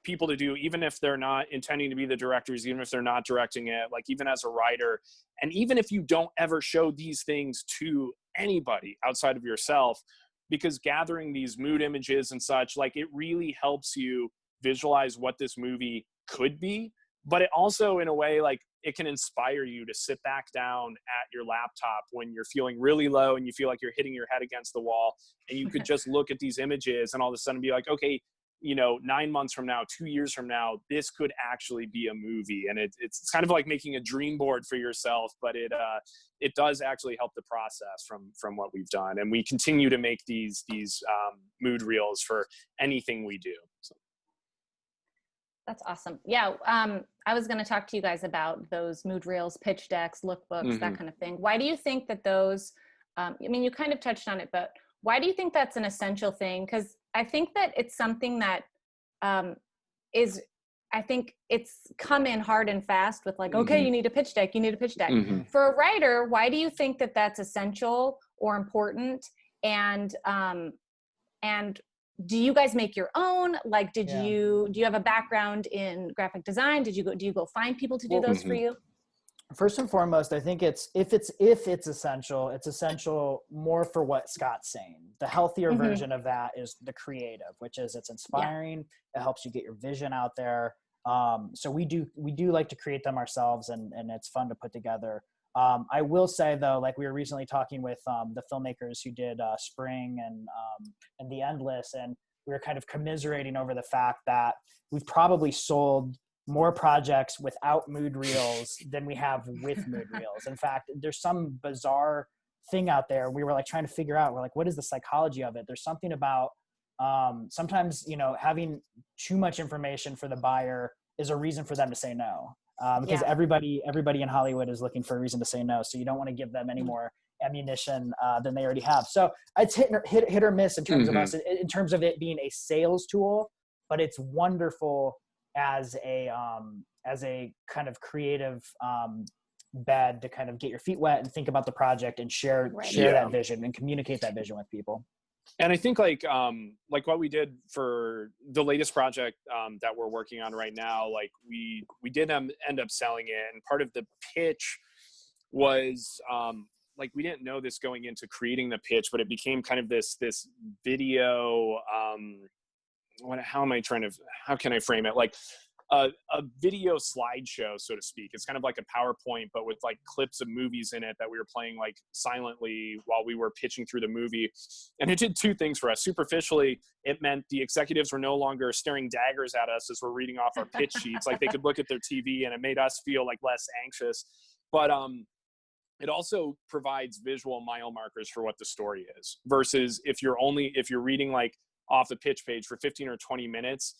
people to do, even if they're not intending to be the directors, even if they're not directing it, like even as a writer. And even if you don't ever show these things to anybody outside of yourself, because gathering these mood images and such, like it really helps you visualize what this movie could be. But it also, in a way, like it can inspire you to sit back down at your laptop when you're feeling really low and you feel like you're hitting your head against the wall, and you could just look at these images and all of a sudden be like, okay, 9 months from now, 2 years from now, this could actually be a movie. And it's kind of like making a dream board for yourself, but it does actually help the process from what we've done. And we continue to make these mood reels for anything we do. So. That's awesome. Yeah. I was going to talk to you guys about those mood reels, pitch decks, lookbooks, that kind of thing. Why do you think that those, I mean, you kind of touched on it, but why do you think that's an essential thing? Because I think that it's something that I think it's come in hard and fast with like, okay, you need a pitch deck, you need a pitch deck. For a writer, why do you think that that's essential or important? And do you guys make your own? Like, do you have a background in graphic design? Do you go find people to do those for you? First and foremost, I think if it's essential, it's essential more for what Scott's saying. The healthier version of that is the creative, which is it's inspiring. It helps you get your vision out there. So we do like to create them ourselves, and it's fun to put together. I will say though, like we were recently talking with the filmmakers who did Spring and The Endless, and we were kind of commiserating over the fact that we've probably sold more projects without mood reels than we have with mood reels. In fact, there's some bizarre thing out there. We were like trying to figure out, we're like, what is the psychology of it? There's something about sometimes, having too much information for the buyer is a reason for them to say no. Because everybody in Hollywood is looking for a reason to say no. So you don't want to give them any more ammunition than they already have. So it's hit or miss in terms of us, in terms of it being a sales tool, but it's wonderful as a kind of creative bed to kind of get your feet wet and think about the project and share that vision and communicate that vision with people. And I think like what we did for the latest project that we're working on right now, like we did end up selling it, and part of the pitch was like we didn't know this going into creating the pitch, but it became kind of this video. How can I frame it? Like a video slideshow, so to speak. It's kind of like a PowerPoint, but with like clips of movies in it that we were playing like silently while we were pitching through the movie. And it did two things for us. Superficially, it meant the executives were no longer staring daggers at us as we're reading off our pitch sheets. Like they could look at their TV, and it made us feel like less anxious. But it also provides visual mile markers for what the story is, versus if you're reading like off the pitch page for 15 or 20 minutes,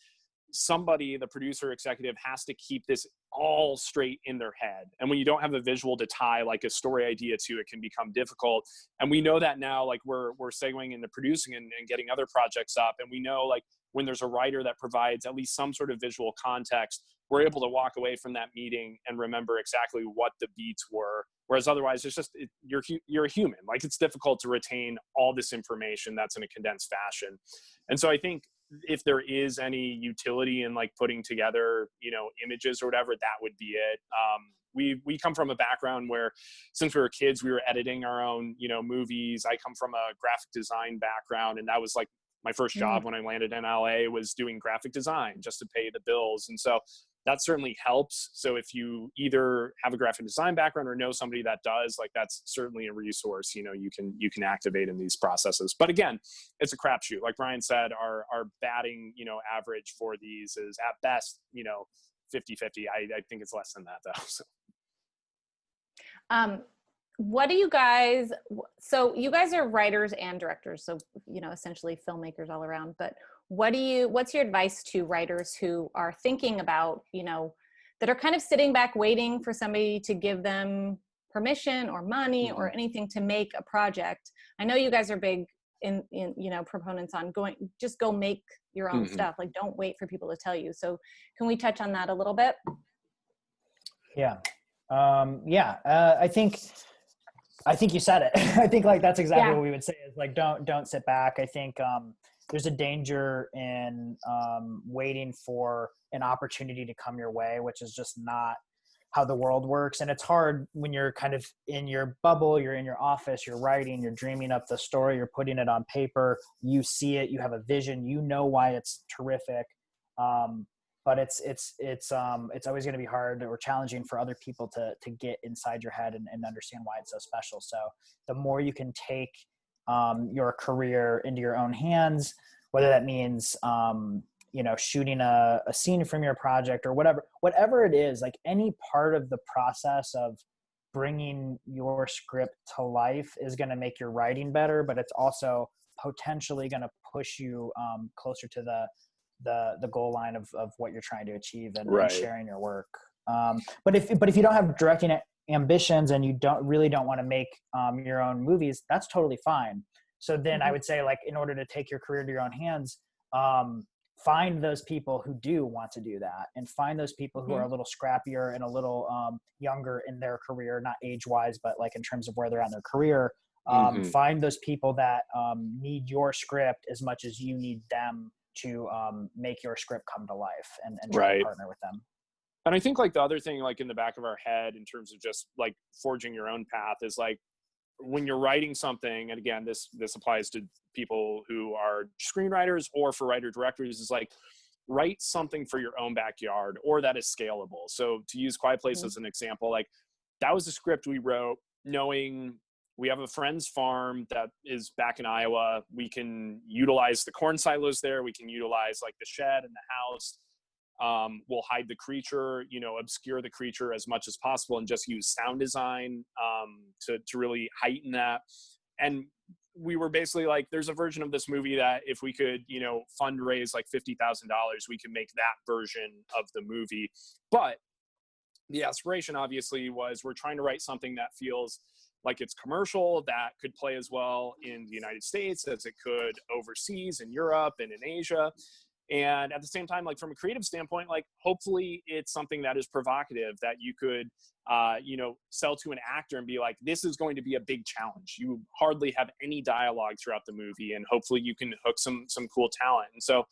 somebody, the producer executive, has to keep this all straight in their head. And when you don't have a visual to tie like a story idea to, it can become difficult. And we know that now, like we're segueing into producing and getting other projects up. And we know like when there's a writer that provides at least some sort of visual context, we're able to walk away from that meeting and remember exactly what the beats were. Whereas otherwise, it's just, you're a human. Like it's difficult to retain all this information that's in a condensed fashion. And so I think if there is any utility in like putting together, images or whatever, that would be it. We come from a background where since we were kids, we were editing our own, movies. I come from a graphic design background, and that was like my first job when I landed in LA was doing graphic design just to pay the bills. And so that certainly helps. So if you either have a graphic design background or know somebody that does, like that's certainly a resource, you can activate in these processes. But again, it's a crapshoot. Like Ryan said, our batting, average for these is at best, 50-50. I think it's less than that though. So. What do you guys, so you guys are writers and directors, so, essentially filmmakers all around, but what's your advice to writers who are thinking about, that are kind of sitting back waiting for somebody to give them permission or money or anything to make a project? I know you guys are big in proponents on just go make your own stuff. Like, don't wait for people to tell you. So can we touch on that a little bit? Yeah. I think you said it. I think like that's exactly what we would say is like, don't sit back. I think there's a danger in waiting for an opportunity to come your way, which is just not how the world works. And it's hard when you're kind of in your bubble, you're in your office, you're writing, you're dreaming up the story, you're putting it on paper, you see it, you have a vision, you know why it's terrific. But it's always going to be hard or challenging for other people to get inside your head and understand why it's so special. So the more you can take your career into your own hands, whether that means shooting a scene from your project or whatever it is, like any part of the process of bringing your script to life is going to make your writing better, but it's also potentially going to push you closer to the goal line of what you're trying to achieve and sharing your work. But if you don't have directing ambitions and you don't want to make your own movies, that's totally fine. So then I would say, like, in order to take your career to your own hands, find those people who do want to do that, and find those people who are a little scrappier and a little younger in their career, not age-wise, but like in terms of where they're at in their career. Find those people that need your script as much as you need them to make your script come to life, and try to partner with them. And I think like the other thing, like in the back of our head in terms of just like forging your own path is like, when you're writing something, and again, this applies to people who are screenwriters or for writer directors, is like, write something for your own backyard or that is scalable. So to use Quiet Place as an example, like that was a script we wrote knowing we have a friend's farm that is back in Iowa. We can utilize the corn silos there. We can utilize like the shed and the house. We'll hide the creature, obscure the creature as much as possible, and just use sound design to really heighten that. And we were basically like, there's a version of this movie that if we could, fundraise like $50,000, we could make that version of the movie. But the aspiration obviously was, we're trying to write something that feels like it's commercial, that could play as well in the United States as it could overseas in Europe and in Asia. And at the same time, like from a creative standpoint, like hopefully it's something that is provocative, that you could, sell to an actor and be like, this is going to be a big challenge. You hardly have any dialogue throughout the movie, and hopefully you can hook some cool talent. And so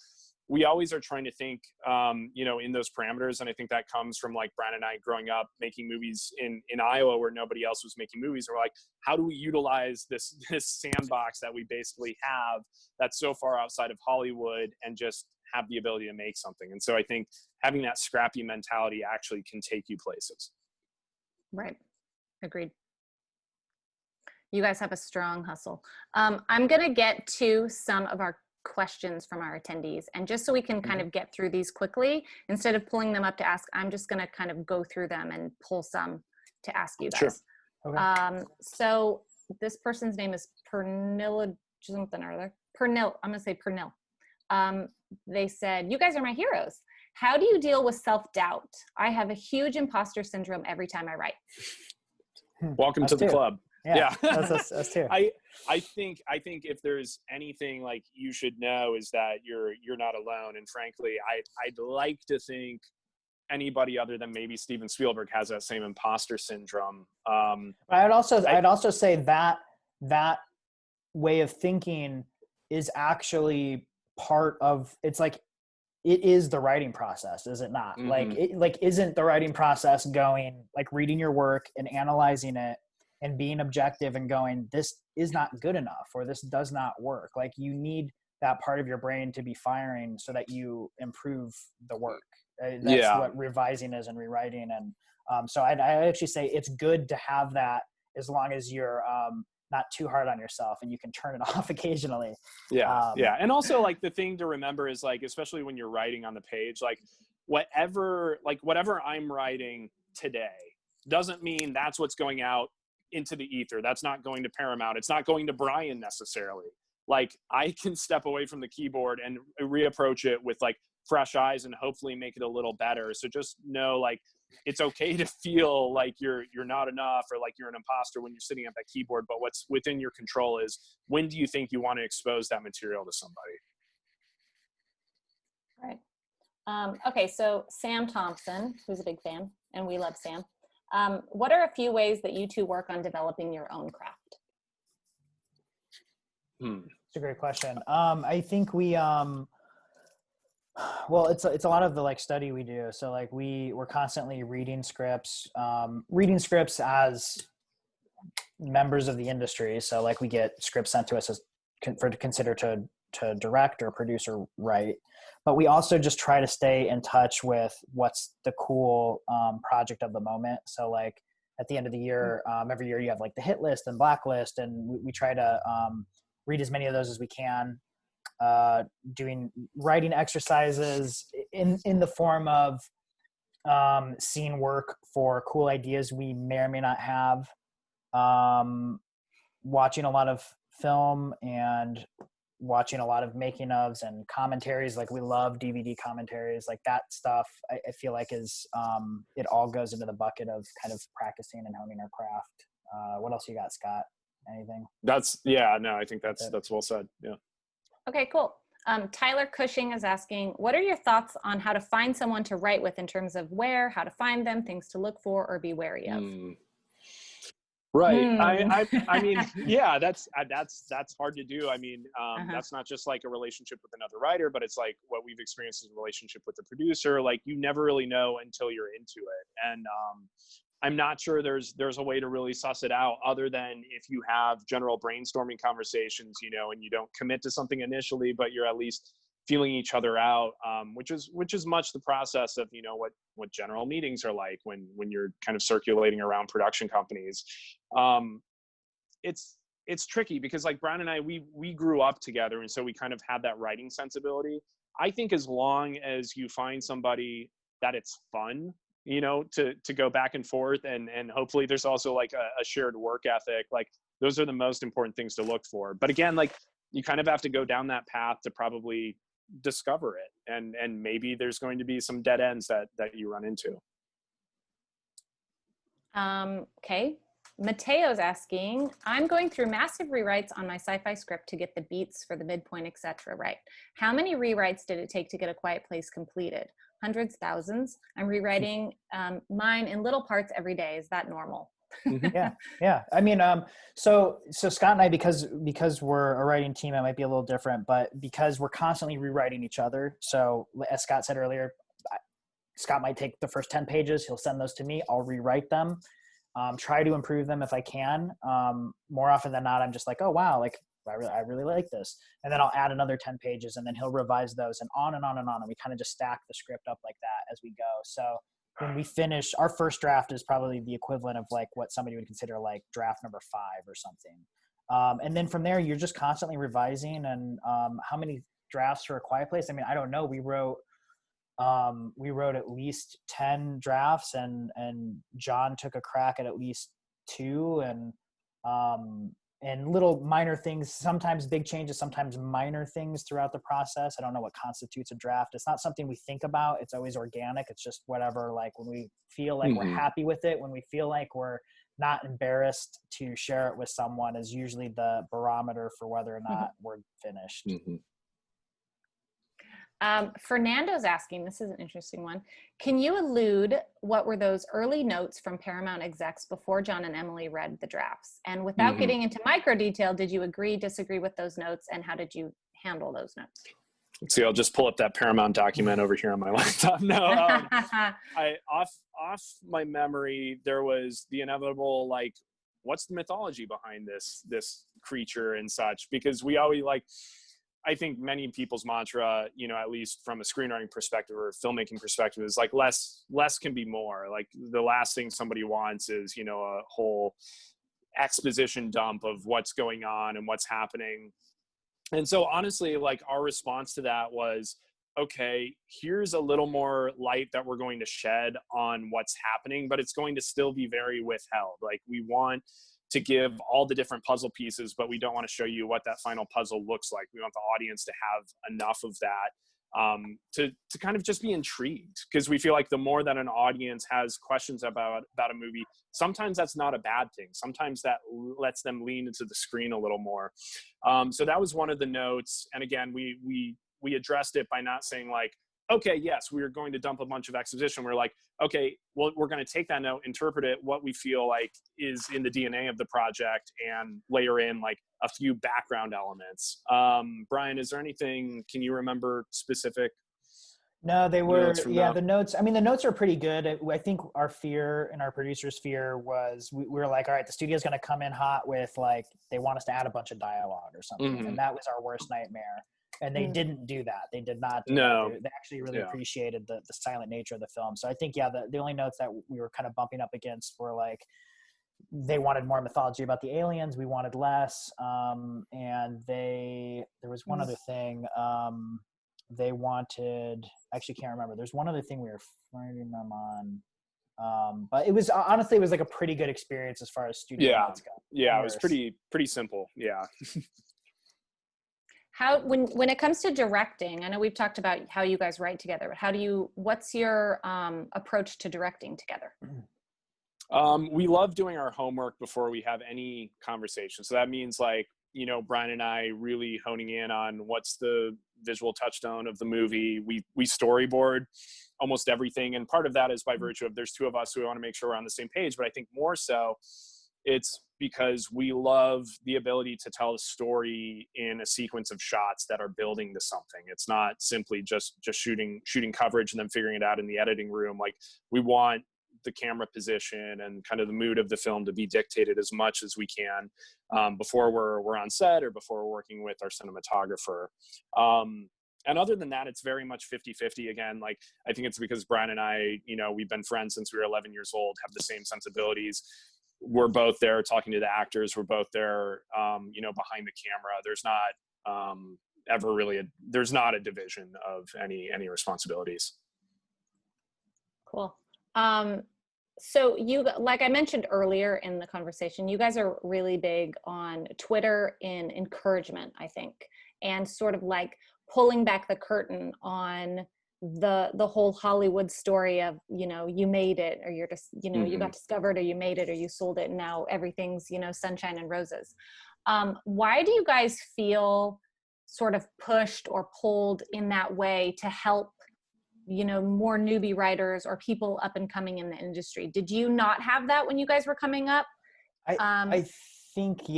we always are trying to think, in those parameters. And I think that comes from like Brian and I growing up making movies in Iowa where nobody else was making movies. We're like, how do we utilize this sandbox that we basically have that's so far outside of Hollywood and just have the ability to make something? And so I think having that scrappy mentality actually can take you places. Right. Agreed. You guys have a strong hustle. I'm going to get to some of our questions from our attendees, and just so we can kind of get through these quickly, instead of pulling them up to ask, I'm just going to kind of go through them and pull some to ask you guys. Sure. Okay. So this person's name is Pernilla something or other. Pernil. I'm going to say Pernil. They said, you guys are my heroes. How do you deal with self-doubt? I have a huge imposter syndrome every time I write. Welcome to the club. Yeah. That's too. I think if there's anything like you should know is that you're not alone. And frankly, I'd like to think anybody other than maybe Steven Spielberg has that same imposter syndrome. I'd also say that way of thinking is actually part of, it's like, it is the writing process, is it not? Like, isn't the writing process going, like reading your work and analyzing it and being objective and going, this is not good enough, or this does not work. Like, you need that part of your brain to be firing so that you improve the work. That's what revising is and rewriting. And so I actually say it's good to have that, as long as you're not too hard on yourself and you can turn it off occasionally. Yeah. And also, like, the thing to remember is, like, especially when you're writing on the page, like whatever I'm writing today doesn't mean that's what's going out into the ether. That's not going to Paramount. It's not going to Brian necessarily. like I can step away from the keyboard and reapproach it with like fresh eyes and hopefully make it a little better. So just know, like, it's okay to feel like you're not enough or like you're an imposter when you're sitting at that keyboard, but what's within your control is when do you think you want to expose that material to somebody? Right. Okay, so Sam Thompson, who's a big fan, and we love Sam. What are a few ways that you two work on developing your own craft? It's a great question. I think we, well, it's a lot of the like study we do. So like we're constantly reading scripts as members of the industry. So like we get scripts sent to us as to consider to direct or produce or write. But we also just try to stay in touch with what's the cool project of the moment. So like at the end of the year, every year you have like the hit list and blacklist, and we try to read as many of those as we can. Doing writing exercises in the form of scene work for cool ideas we may or may not have. Watching a lot of film and watching a lot of making ofs and commentaries. Like we love DVD commentaries, like that stuff. I feel like is it all goes into the bucket of kind of practicing and honing our craft. What else you got, Scott? Anything? I think that's well said. Yeah. Okay, cool. Tyler Cushing is asking, what are your thoughts on how to find someone to write with in terms of where, how to find them, things to look for or be wary of? Right. I mean, yeah, that's hard to do. I mean, that's not just like a relationship with another writer, but it's like what we've experienced is a relationship with the producer. Like you never really know until you're into it. And I'm not sure there's a way to really suss it out other than if you have general brainstorming conversations, you know, and you don't commit to something initially, but you're at least feeling each other out, which is much the process of, you know, what general meetings are like when you're kind of circulating around production companies. It's tricky because like Brian and I, we grew up together, and so we kind of had that writing sensibility. I think as long as you find somebody that it's fun, you know, to go back and forth, and hopefully there's also like a shared work ethic, like those are the most important things to look for. But again, like you kind of have to go down that path to probably discover it, and maybe there's going to be some dead ends that you run into. Okay. Mateo's asking, I'm going through massive rewrites on my sci-fi script to get the beats for the midpoint, etc. right. How many rewrites did it take to get A Quiet Place completed? Hundreds, thousands? I'm rewriting mine in little parts every day. Is that normal? Yeah. I mean, so Scott and I, because we're a writing team, it might be a little different, but because we're constantly rewriting each other. So as Scott said earlier, Scott might take the first 10 pages. He'll send those to me. I'll rewrite them. Try to improve them if I can. More often than not, I'm just like, oh wow, like I really like this, and then I'll add another 10 pages, and then he'll revise those, and on and on and on, and we kind of just stack the script up like that as we go. So when we finish, our first draft is probably the equivalent of like what somebody would consider like draft number 5 or something. And then from there, you're just constantly revising. And how many drafts for A Quiet Place? I mean, I don't know. We wrote at least 10 drafts, and John took a crack at least 2, and little minor things, sometimes big changes, sometimes minor things throughout the process. I don't know what constitutes a draft. It's not something we think about. It's always organic. It's just whatever, like when we feel like we're happy with it, when we feel like we're not embarrassed to share it with someone, is usually the barometer for whether or not we're finished. Fernando's asking, this is an interesting one. Can you allude what were those early notes from Paramount execs before John and Emily read the drafts? And without getting into micro detail, did you agree, disagree with those notes, and how did you handle those notes? Let's see, I'll just pull up that Paramount document over here on my laptop. No, off my memory, there was the inevitable, like, what's the mythology behind this creature and such? Because we always like, I think many people's mantra, you know, at least from a screenwriting perspective or a filmmaking perspective, is like less can be more. Like the last thing somebody wants is, you know, a whole exposition dump of what's going on and what's happening. And so honestly, like our response to that was, okay, here's a little more light that we're going to shed on what's happening, but it's going to still be very withheld. Like we want to give all the different puzzle pieces, but we don't want to show you what that final puzzle looks like. We want the audience to have enough of that to kind of just be intrigued, because we feel like the more that an audience has questions about a movie, sometimes that's not a bad thing. Sometimes that lets them lean into the screen a little more. So that was one of the notes. And again, we addressed it by not saying like, okay, yes, we're going to dump a bunch of exposition. We're like, okay, well, we're going to take that note, interpret it, what we feel like is in the DNA of the project, and layer in like a few background elements. Brian, is there anything, can you remember specific? No, they were, the notes, I mean, the notes are pretty good. I think our fear and our producer's fear was, we were like, all right, the studio's going to come in hot with like, they want us to add a bunch of dialogue or something. Mm-hmm. And that was our worst nightmare. And they didn't do that. They did not do No. that. They actually really appreciated the silent nature of the film. So I think, the only notes that we were kind of bumping up against were like, they wanted more mythology about the aliens. We wanted less. And there was one other thing. They wanted, actually can't remember. There's one other thing we were fighting them on. But it was, honestly, it was like a pretty good experience as far as studio notes go. Yeah, it was pretty simple. Yeah. How, when it comes to directing, I know we've talked about how you guys write together, but what's your approach to directing together? We love doing our homework before we have any conversation. So that means like, Brian and I really honing in on what's the visual touchstone of the movie. We storyboard almost everything. And part of that is by virtue of there's two of us who want to make sure we're on the same page. But I think more so, it's because we love the ability to tell a story in a sequence of shots that are building to something. It's not simply just shooting coverage and then figuring it out in the editing room. Like, we want the camera position and kind of the mood of the film to be dictated as much as we can before we're on set or before we're working with our cinematographer. And other than that, it's very much 50-50 again. Like, I think it's because Brian and I, we've been friends since we were 11 years old, have the same sensibilities. We're both there talking to the actors. We're both there, behind the camera. There's not ever really there's not a division of any responsibilities. Cool. So like I mentioned earlier in the conversation, you guys are really big on Twitter in encouragement, I think, and sort of like pulling back the curtain on the whole Hollywood story of, you made it, or you're just, you got discovered, or you made it, or you sold it, and now everything's, sunshine and roses. Why do you guys feel sort of pushed or pulled in that way to help, more newbie writers or people up and coming in the industry? Did you not have that when you guys were coming up? I think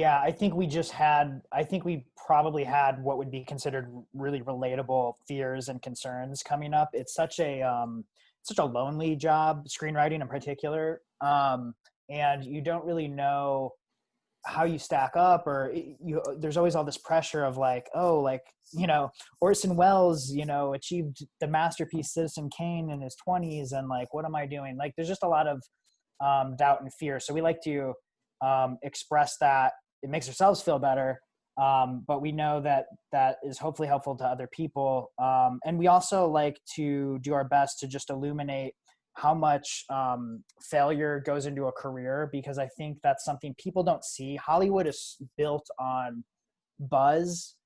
we probably had what would be considered really relatable fears and concerns coming up. It's such a lonely job, screenwriting in particular. And you don't really know how you stack up, or there's always all this pressure of like, Orson Welles, achieved the masterpiece Citizen Kane in his 20s. And like, what am I doing? Like, there's just a lot of doubt and fear. So we like to express that. It makes ourselves feel better. But we know that is hopefully helpful to other people. And we also like to do our best to just illuminate how much failure goes into a career, because I think that's something people don't see. Hollywood is built on buzz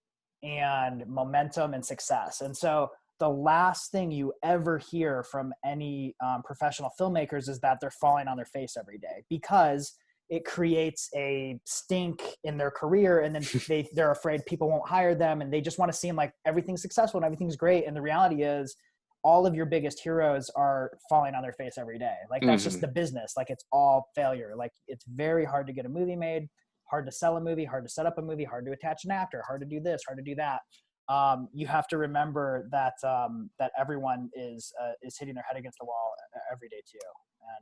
and momentum and success. And so the last thing you ever hear from any professional filmmakers is that they're falling on their face every day, because it creates a stink in their career. And then they're afraid people won't hire them, and they just want to seem like everything's successful and everything's great. And the reality is, all of your biggest heroes are falling on their face every day. Like, that's just the business. Like, it's all failure. Like, it's very hard to get a movie made, hard to sell a movie, hard to set up a movie, hard to attach an actor, hard to do this, hard to do that. You have to remember that everyone is hitting their head against the wall every day too.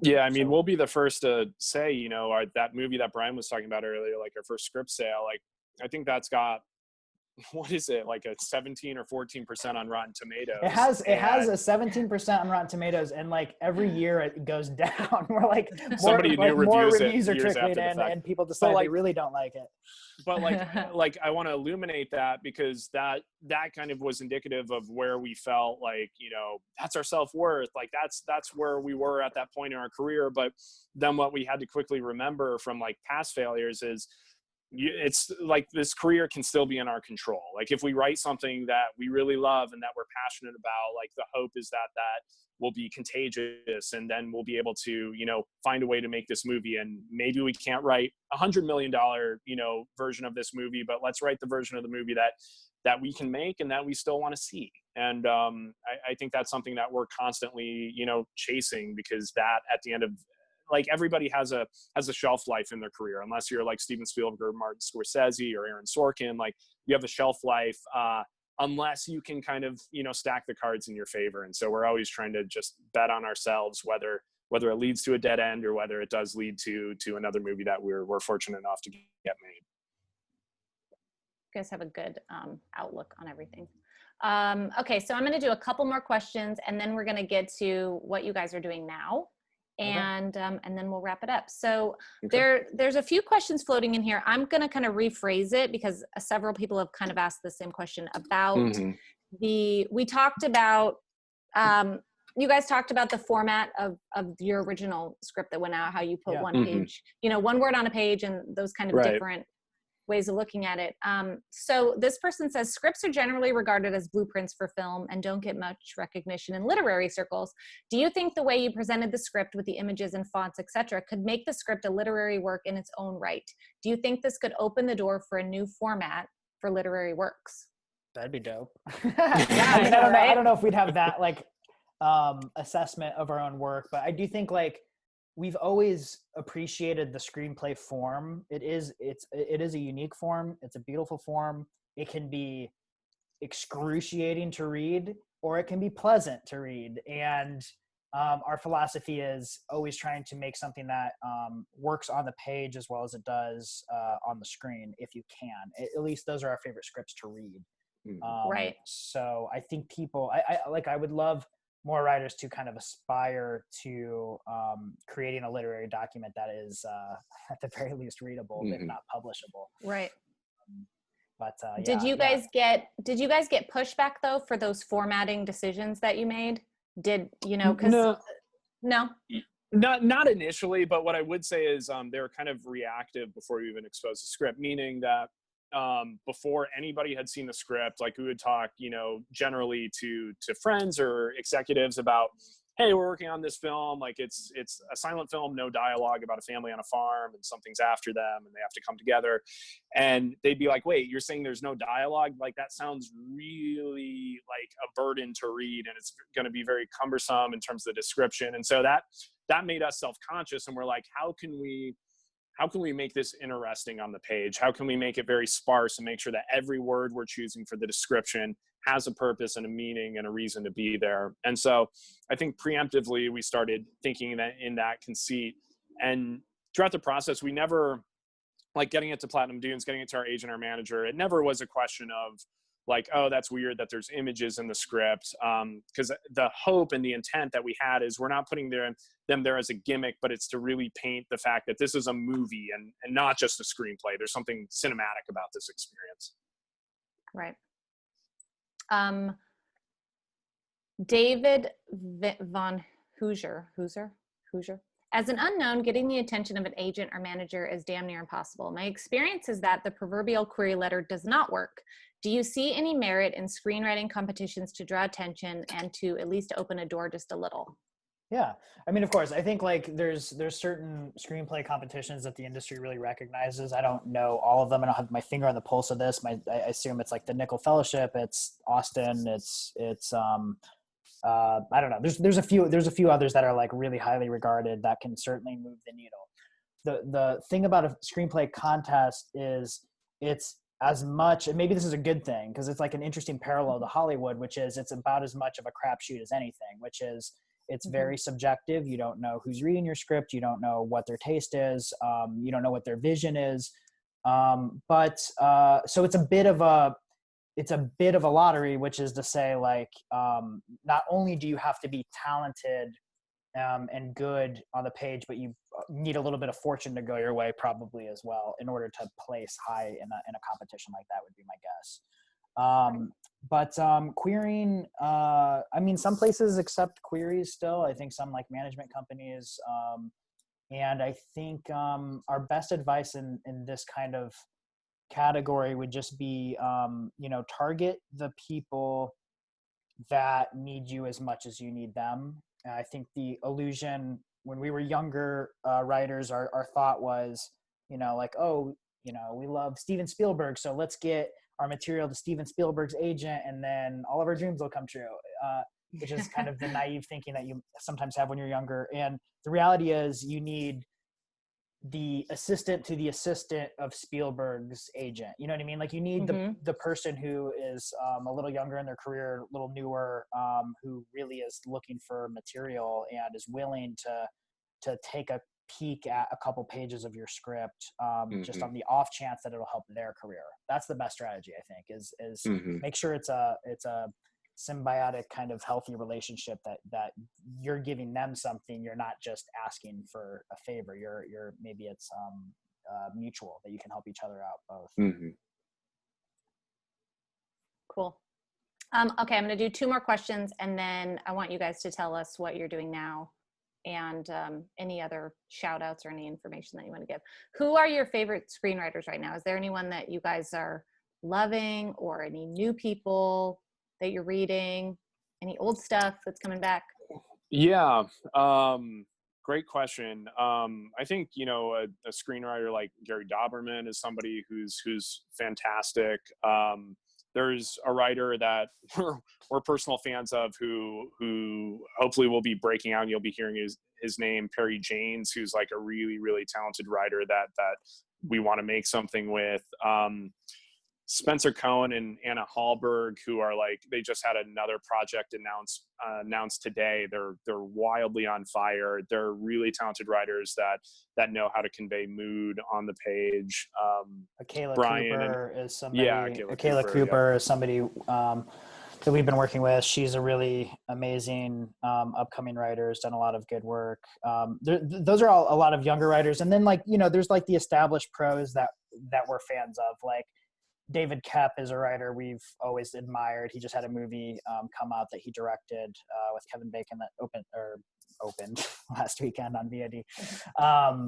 And yeah, I mean, we'll be the first to say, that movie that Brian was talking about earlier, like our first script sale, like, I think that's got what is it, like a 17 or 14% on Rotten Tomatoes. It has a 17% on Rotten Tomatoes, and like every year it goes down. We're like more reviews are trickling in, and people decide they really don't like it. But like I want to illuminate that, because that kind of was indicative of where we felt like, you know, that's our self-worth. Like that's where we were at that point in our career. But then what we had to quickly remember from like past failures is, it's like this career can still be in our control. Like if we write something that we really love and that we're passionate about, like the hope is that will be contagious, and then we'll be able to, you know, find a way to make this movie. And maybe we can't write $100 million, you know, version of this movie, but let's write the version of the movie that we can make and that we still want to see. And I think that's something that we're constantly, you know, chasing, because that at the end of, like, everybody has a shelf life in their career, unless you're like Steven Spielberg or Martin Scorsese or Aaron Sorkin. Like, you have a shelf life unless you can kind of, you know, stack the cards in your favor. And so we're always trying to just bet on ourselves, whether it leads to a dead end or whether it does lead to another movie that we're fortunate enough to get made. You guys have a good outlook on everything. Okay, so I'm going to do a couple more questions, and then we're going to get to what you guys are doing now. And then we'll wrap it up. So there's a few questions floating in here. I'm going to kind of rephrase it, because several people have kind of asked the same question about we talked about, you guys talked about the format of your original script that went out, how you put one page, you know, one word on a page, and those kind of different ways of looking at it. So this person says, scripts are generally regarded as blueprints for film and don't get much recognition in literary circles. Do you think the way you presented the script with the images and fonts, etc., could make the script a literary work in its own right? Do you think this could open the door for a new format for literary works? That'd be dope. I mean, I don't know if we'd have that like assessment of our own work, but I do think like we've always appreciated the screenplay form. It is a unique form. It's a beautiful form. It can be excruciating to read, or it can be pleasant to read. And our philosophy is always trying to make something that works on the page as well as it does on the screen, if you can. At least those are our favorite scripts to read. Right. So I think people, I would love more writers to kind of aspire to creating a literary document that is at the very least readable, if not publishable. Right. But did you guys get pushback though for those formatting decisions that you made? Did you know? No. Not initially, but what I would say is they were kind of reactive before you even exposed the script, meaning that before anybody had seen the script, like we would talk, you know, generally to friends or executives about, hey, we're working on this film. Like it's a silent film, no dialogue, about a family on a farm and something's after them and they have to come together. And they'd be like, wait, you're saying there's no dialogue? Like that sounds really like a burden to read, and it's going to be very cumbersome in terms of the description. And so that made us self-conscious, and we're like, how can we make this interesting on the page? How can we make it very sparse and make sure that every word we're choosing for the description has a purpose and a meaning and a reason to be there? And so I think preemptively we started thinking that in that conceit. And throughout the process, we never, like getting it to Platinum Dunes, getting it to our agent, our manager, it never was a question of like, oh, that's weird that there's images in the script. Because the hope and the intent that we had is we're not putting them there as a gimmick, but it's to really paint the fact that this is a movie and not just a screenplay. There's something cinematic about this experience. Right. David von Hoosier. As an unknown, getting the attention of an agent or manager is damn near impossible. My experience is that the proverbial query letter does not work. Do you see any merit in screenwriting competitions to draw attention and to at least open a door just a little? Yeah. I mean, of course, I think like there's certain screenplay competitions that the industry really recognizes. I don't know all of them. I don't have my finger on the pulse of this. I assume it's like the Nickel Fellowship, it's Austin, it's I don't know. There's a few others that are like really highly regarded that can certainly move the needle. The thing about a screenplay contest is it's as much, and maybe this is a good thing because it's like an interesting parallel to Hollywood, which is it's about as much of a crapshoot as anything, which is it's very subjective. You don't know who's reading your script. You don't know what their taste is. You don't know what their vision is. So it's a bit of it's a bit of a lottery, which is to say, like, not only do you have to be talented and good on the page, but you need a little bit of fortune to go your way probably as well in order to place high in a competition like that, would be my guess. But querying, I mean, some places accept queries still. I think some, like, management companies, and I think our best advice in this kind of category would just be, target the people that need you as much as you need them. And I think the illusion when we were younger writers, our thought was, like, oh, we love Steven Spielberg, so let's get our material to Steven Spielberg's agent and then all of our dreams will come true, which is kind of the naive thinking that you sometimes have when you're younger. And the reality is you need the assistant to the assistant of Spielberg's agent. You know what I mean? Like, you need the person who is a little younger in their career, a little newer, who really is looking for material and is willing to take a peek at a couple pages of your script, just on the off chance that it'll help their career. That's the best strategy, I think, is make sure it's a symbiotic kind of healthy relationship that you're giving them something. You're not just asking for a favor. You're maybe it's mutual, that you can help each other out both. Cool. Okay, I'm going to do 2 more questions, and then I want you guys to tell us what you're doing now and any other shout outs or any information that you want to give. Who are your favorite screenwriters right now? Is there anyone that you guys are loving, or any new people that you're reading, any old stuff that's coming back? Yeah. Great question. I think, a screenwriter like Gary Dauberman is somebody who's fantastic. There's a writer that we're personal fans of who hopefully will be breaking out, and you'll be hearing his name, Perry Janes, who's like a really, really talented writer that we want to make something with. Spencer Cohen and Anna Hallberg, who are like, they just had another project announced today. They're wildly on fire. They're really talented writers that know how to convey mood on the page. Akela Brian Cooper is somebody. Yeah, Akela Cooper is somebody that we've been working with. She's a really amazing upcoming writer, has done a lot of good work. Those are all a lot of younger writers. And then, like, there's like the established pros that we're fans of, like David Koepp is a writer we've always admired. He just had a movie come out that he directed with Kevin Bacon that opened last weekend on VOD.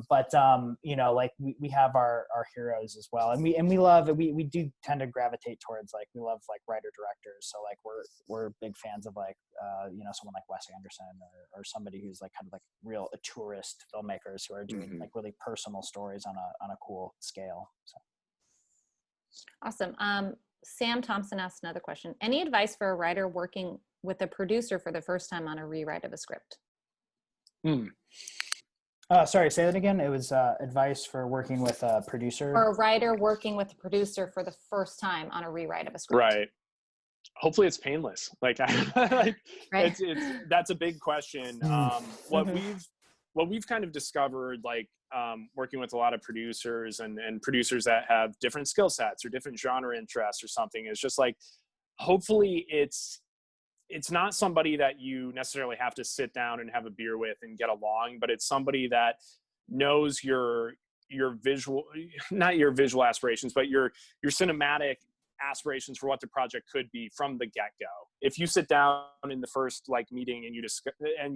Like we have our heroes as well, and we love it. We do tend to gravitate towards, like, we love like writer directors. So like we're big fans of, like someone like Wes Anderson or somebody who's like kind of like real tourist filmmakers who are doing like really personal stories on a cool scale. So. Awesome. Sam Thompson asked another question. Any advice for a writer working with a producer for the first time on a rewrite of a script? Sorry, say that again. It was advice for working with a producer. Or a writer working with a producer for the first time on a rewrite of a script. Right. Hopefully it's painless. Like, right. That's a big question. What we've kind of discovered, like, working with a lot of producers and producers that have different skill sets or different genre interests or something, is just like, hopefully it's not somebody that you necessarily have to sit down and have a beer with and get along, but it's somebody that knows your visual, not your visual aspirations, but your cinematic aspirations for what the project could be from the get-go. If you sit down in the first like meeting and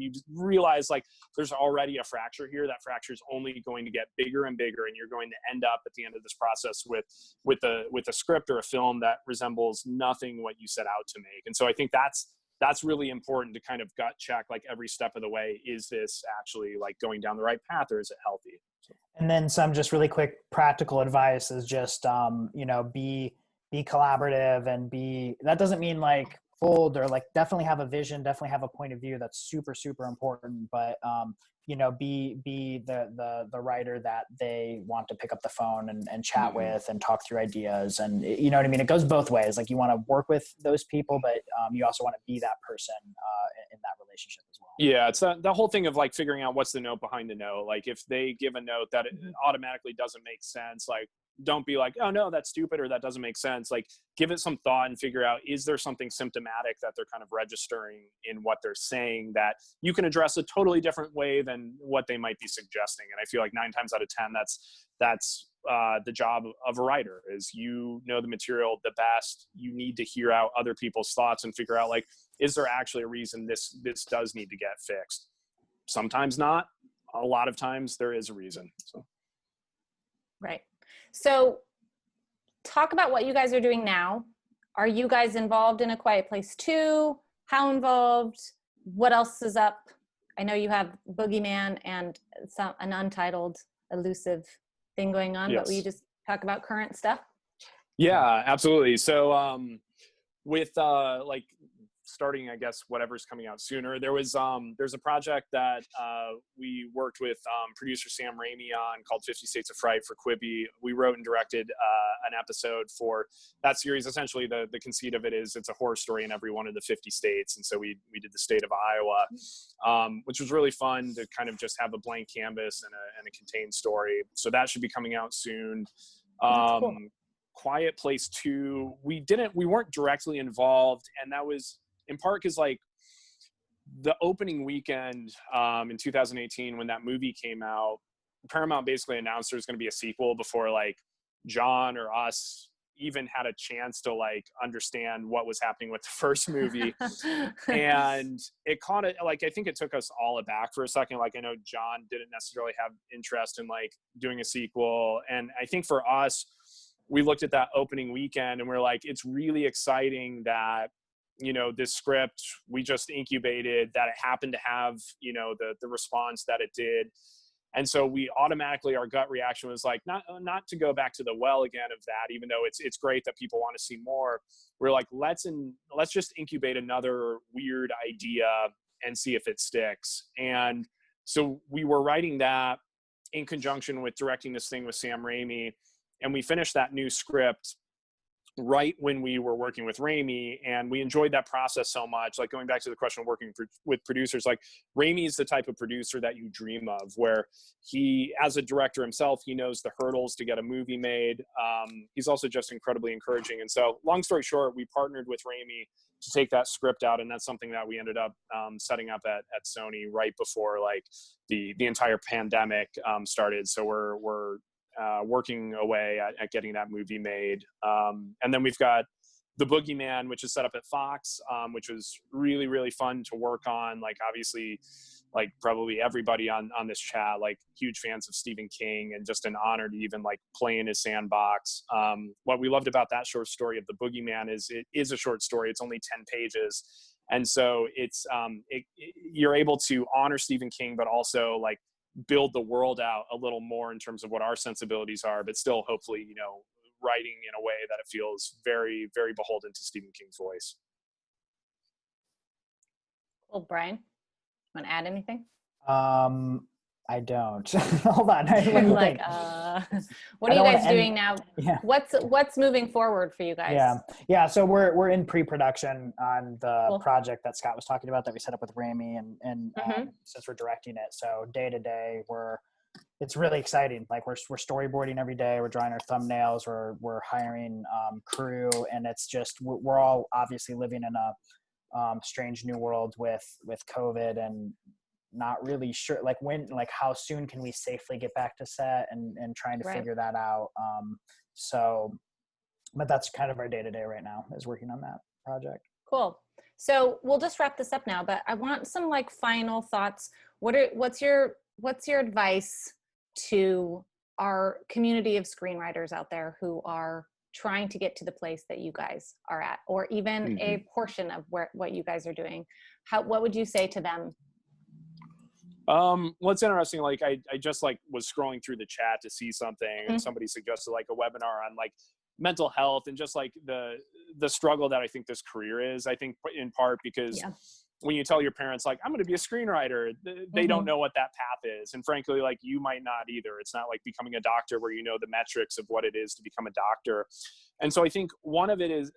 you realize like there's already a fracture here, that fracture is only going to get bigger and bigger, and you're going to end up at the end of this process with a script or a film that resembles nothing what you set out to make. And so I think that's really important to kind of gut check, like, every step of the way. Is this actually like going down the right path, or is it healthy? And then some just really quick practical advice is just be collaborative, and that doesn't mean like fold, or like definitely have a vision, definitely have a point of view. That's super, super important. But be the writer that they want to pick up the phone and chat with and talk through ideas. And you know what I mean? It goes both ways. Like, you want to work with those people, but you also want to be that person in that relationship as well. Yeah, it's the whole thing of like figuring out what's the note behind the note. Like, if they give a note that it automatically doesn't make sense, like, don't be like, oh no, that's stupid or that doesn't make sense. Like, give it some thought and figure out, is there something symptomatic that they're kind of registering in what they're saying that you can address a totally different way than what they might be suggesting. And I feel like 9 times out of 10, that's the job of a writer, is you know the material the best. You need to hear out other people's thoughts and figure out, like, is there actually a reason this does need to get fixed? Sometimes not. A lot of times there is a reason. So. Right. So talk about what you guys are doing now. Are you guys involved in A Quiet Place 2? How involved? What else is up? I know you have Boogeyman and an untitled elusive thing going on, yes. But will you just talk about current stuff? Yeah, absolutely. So with like starting, I guess, whatever's coming out sooner, there's a project that we worked with producer Sam Raimi on called 50 States of Fright for Quibi. We wrote and directed an episode for that series. Essentially, the conceit of it is it's a horror story in every one of the 50 states. And so we did the state of Iowa, which was really fun to kind of just have a blank canvas and a contained story. So that should be coming out soon. Cool. Quiet Place 2, we weren't directly involved, and that was in part because, like, the opening weekend in 2018 when that movie came out, Paramount basically announced there was going to be a sequel before, like, John or us even had a chance to, like, understand what was happening with the first movie. And it caught it, like, I think it took us all aback for a second. Like, I know John didn't necessarily have interest in, like, doing a sequel. And I think for us, we looked at that opening weekend and we're like, it's really exciting that, you know, this script we just incubated, that it happened to have, you know, the response that it did. And so we automatically, our gut reaction was like, not to go back to the well again of that, even though it's great that people want to see more. We're like, let's just incubate another weird idea and see if it sticks. And so we were writing that in conjunction with directing this thing with Sam Raimi. And we finished that new script right when we were working with Raimi, and we enjoyed that process so much. Like, going back to the question of working with producers, like, Raimi is the type of producer that you dream of, where he, as a director himself, he knows the hurdles to get a movie made. He's also just incredibly encouraging. And so, long story short, we partnered with Raimi to take that script out, and that's something that we ended up setting up at Sony right before, like, the entire pandemic started. So we're working away at getting that movie made. And then we've got The Boogeyman, which is set up at Fox, which was really, really fun to work on. Like, obviously, like, probably everybody on this chat, like, huge fans of Stephen King, and just an honor to even, like, play in his sandbox. What we loved about that short story of The Boogeyman is it is a short story. It's only 10 pages. And so it's, you're able to honor Stephen King, but also, like, build the world out a little more in terms of what our sensibilities are, but still hopefully, you know, writing in a way that it feels very, very beholden to Stephen King's voice. Well, Brian, want to add anything? I don't. Hold on. What do you like, think? what are you guys doing now? Yeah. What's moving forward for you guys? Yeah. So we're in pre-production on the project that Scott was talking about that we set up with Raimi, and since we're directing it, so day to day it's really exciting. Like, we're storyboarding every day. We're drawing our thumbnails. We're hiring crew, and it's just we're all obviously living in a strange new world with COVID, and not really sure, like, how soon can we safely get back to set, and trying to figure that out. But that's kind of our day-to-day right now, is working on that project. Cool. So we'll just wrap this up now, but I want some, like, final thoughts. What's your advice to our community of screenwriters out there who are trying to get to the place that you guys are at, or even a portion of what you guys are doing? What would you say to them? Well, it's interesting. Like, I just, like, was scrolling through the chat to see something, and somebody suggested, like, a webinar on, like, mental health, and just, like, the struggle that I think this career is. I think in part because when you tell your parents, like, I'm going to be a screenwriter, they don't know what that path is. And frankly, like, you might not either. It's not like becoming a doctor where you know the metrics of what it is to become a doctor. And so I think one of it is,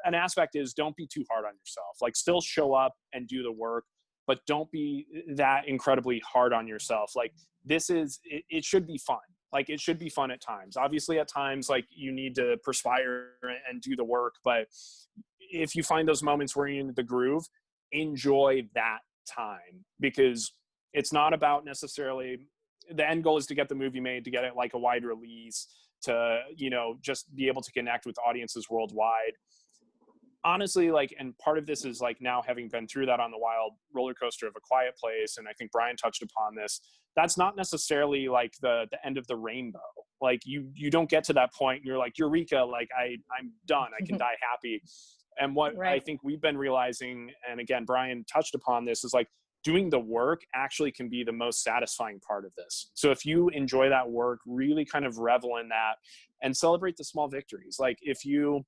an aspect is, don't be too hard on yourself. Like, still show up and do the work, but don't be that incredibly hard on yourself. Like, it should be fun. Like, it should be fun at times. Obviously, at times, like, you need to perspire and do the work. But if you find those moments where you're in the groove, enjoy that time, because it's not about necessarily, the end goal is to get the movie made, to get it like a wide release, to, you know, just be able to connect with audiences worldwide. Honestly, like, and part of this is like, now having been through that on the wild roller coaster of A Quiet Place, and I think Brian touched upon this, that's not necessarily like the end of the rainbow. Like, you don't get to that point and you're like, eureka, like I'm done, I can die happy. And what I think we've been realizing, and again, Brian touched upon this, is like, doing the work actually can be the most satisfying part of this. So if you enjoy that work, really kind of revel in that and celebrate the small victories. Like, if you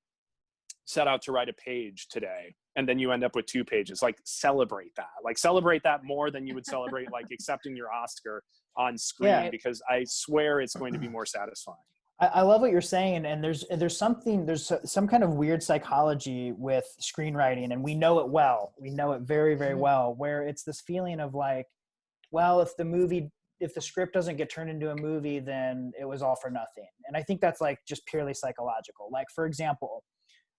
set out to write a page today and then you end up with 2 pages, like, celebrate that. Like, celebrate that more than you would celebrate like accepting your Oscar on screen, because I swear it's going to be more satisfying. I love what you're saying, and there's some kind of weird psychology with screenwriting, and we know it well. We know it very, very well, where it's this feeling of like, well, if the script doesn't get turned into a movie, then it was all for nothing. And I think that's like just purely psychological. Like, for example,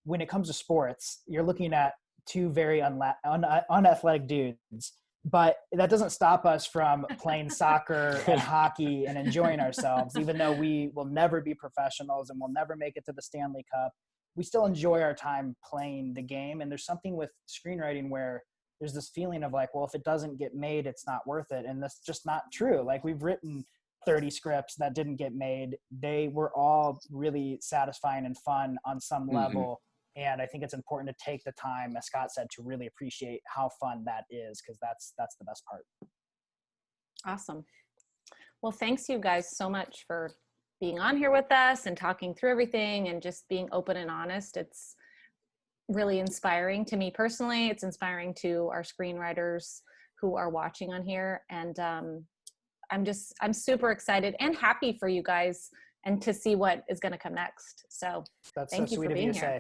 when it comes to sports, you're looking at 2 very unathletic dudes, but that doesn't stop us from playing soccer and hockey and enjoying ourselves. Even though we will never be professionals and we'll never make it to the Stanley Cup, we still enjoy our time playing the game. And there's something with screenwriting where there's this feeling of like, well, if it doesn't get made, it's not worth it. And that's just not true. Like, we've written 30 scripts that didn't get made. They were all really satisfying and fun on some level. And I think it's important to take the time, as Scott said, to really appreciate how fun that is, because that's the best part. Awesome. Well, thanks you guys so much for being on here with us and talking through everything and just being open and honest. It's really inspiring to me personally. It's inspiring to our screenwriters who are watching on here. And I'm super excited and happy for you guys and to see what is going to come next. So that's thank so you sweet for of being you to here. say.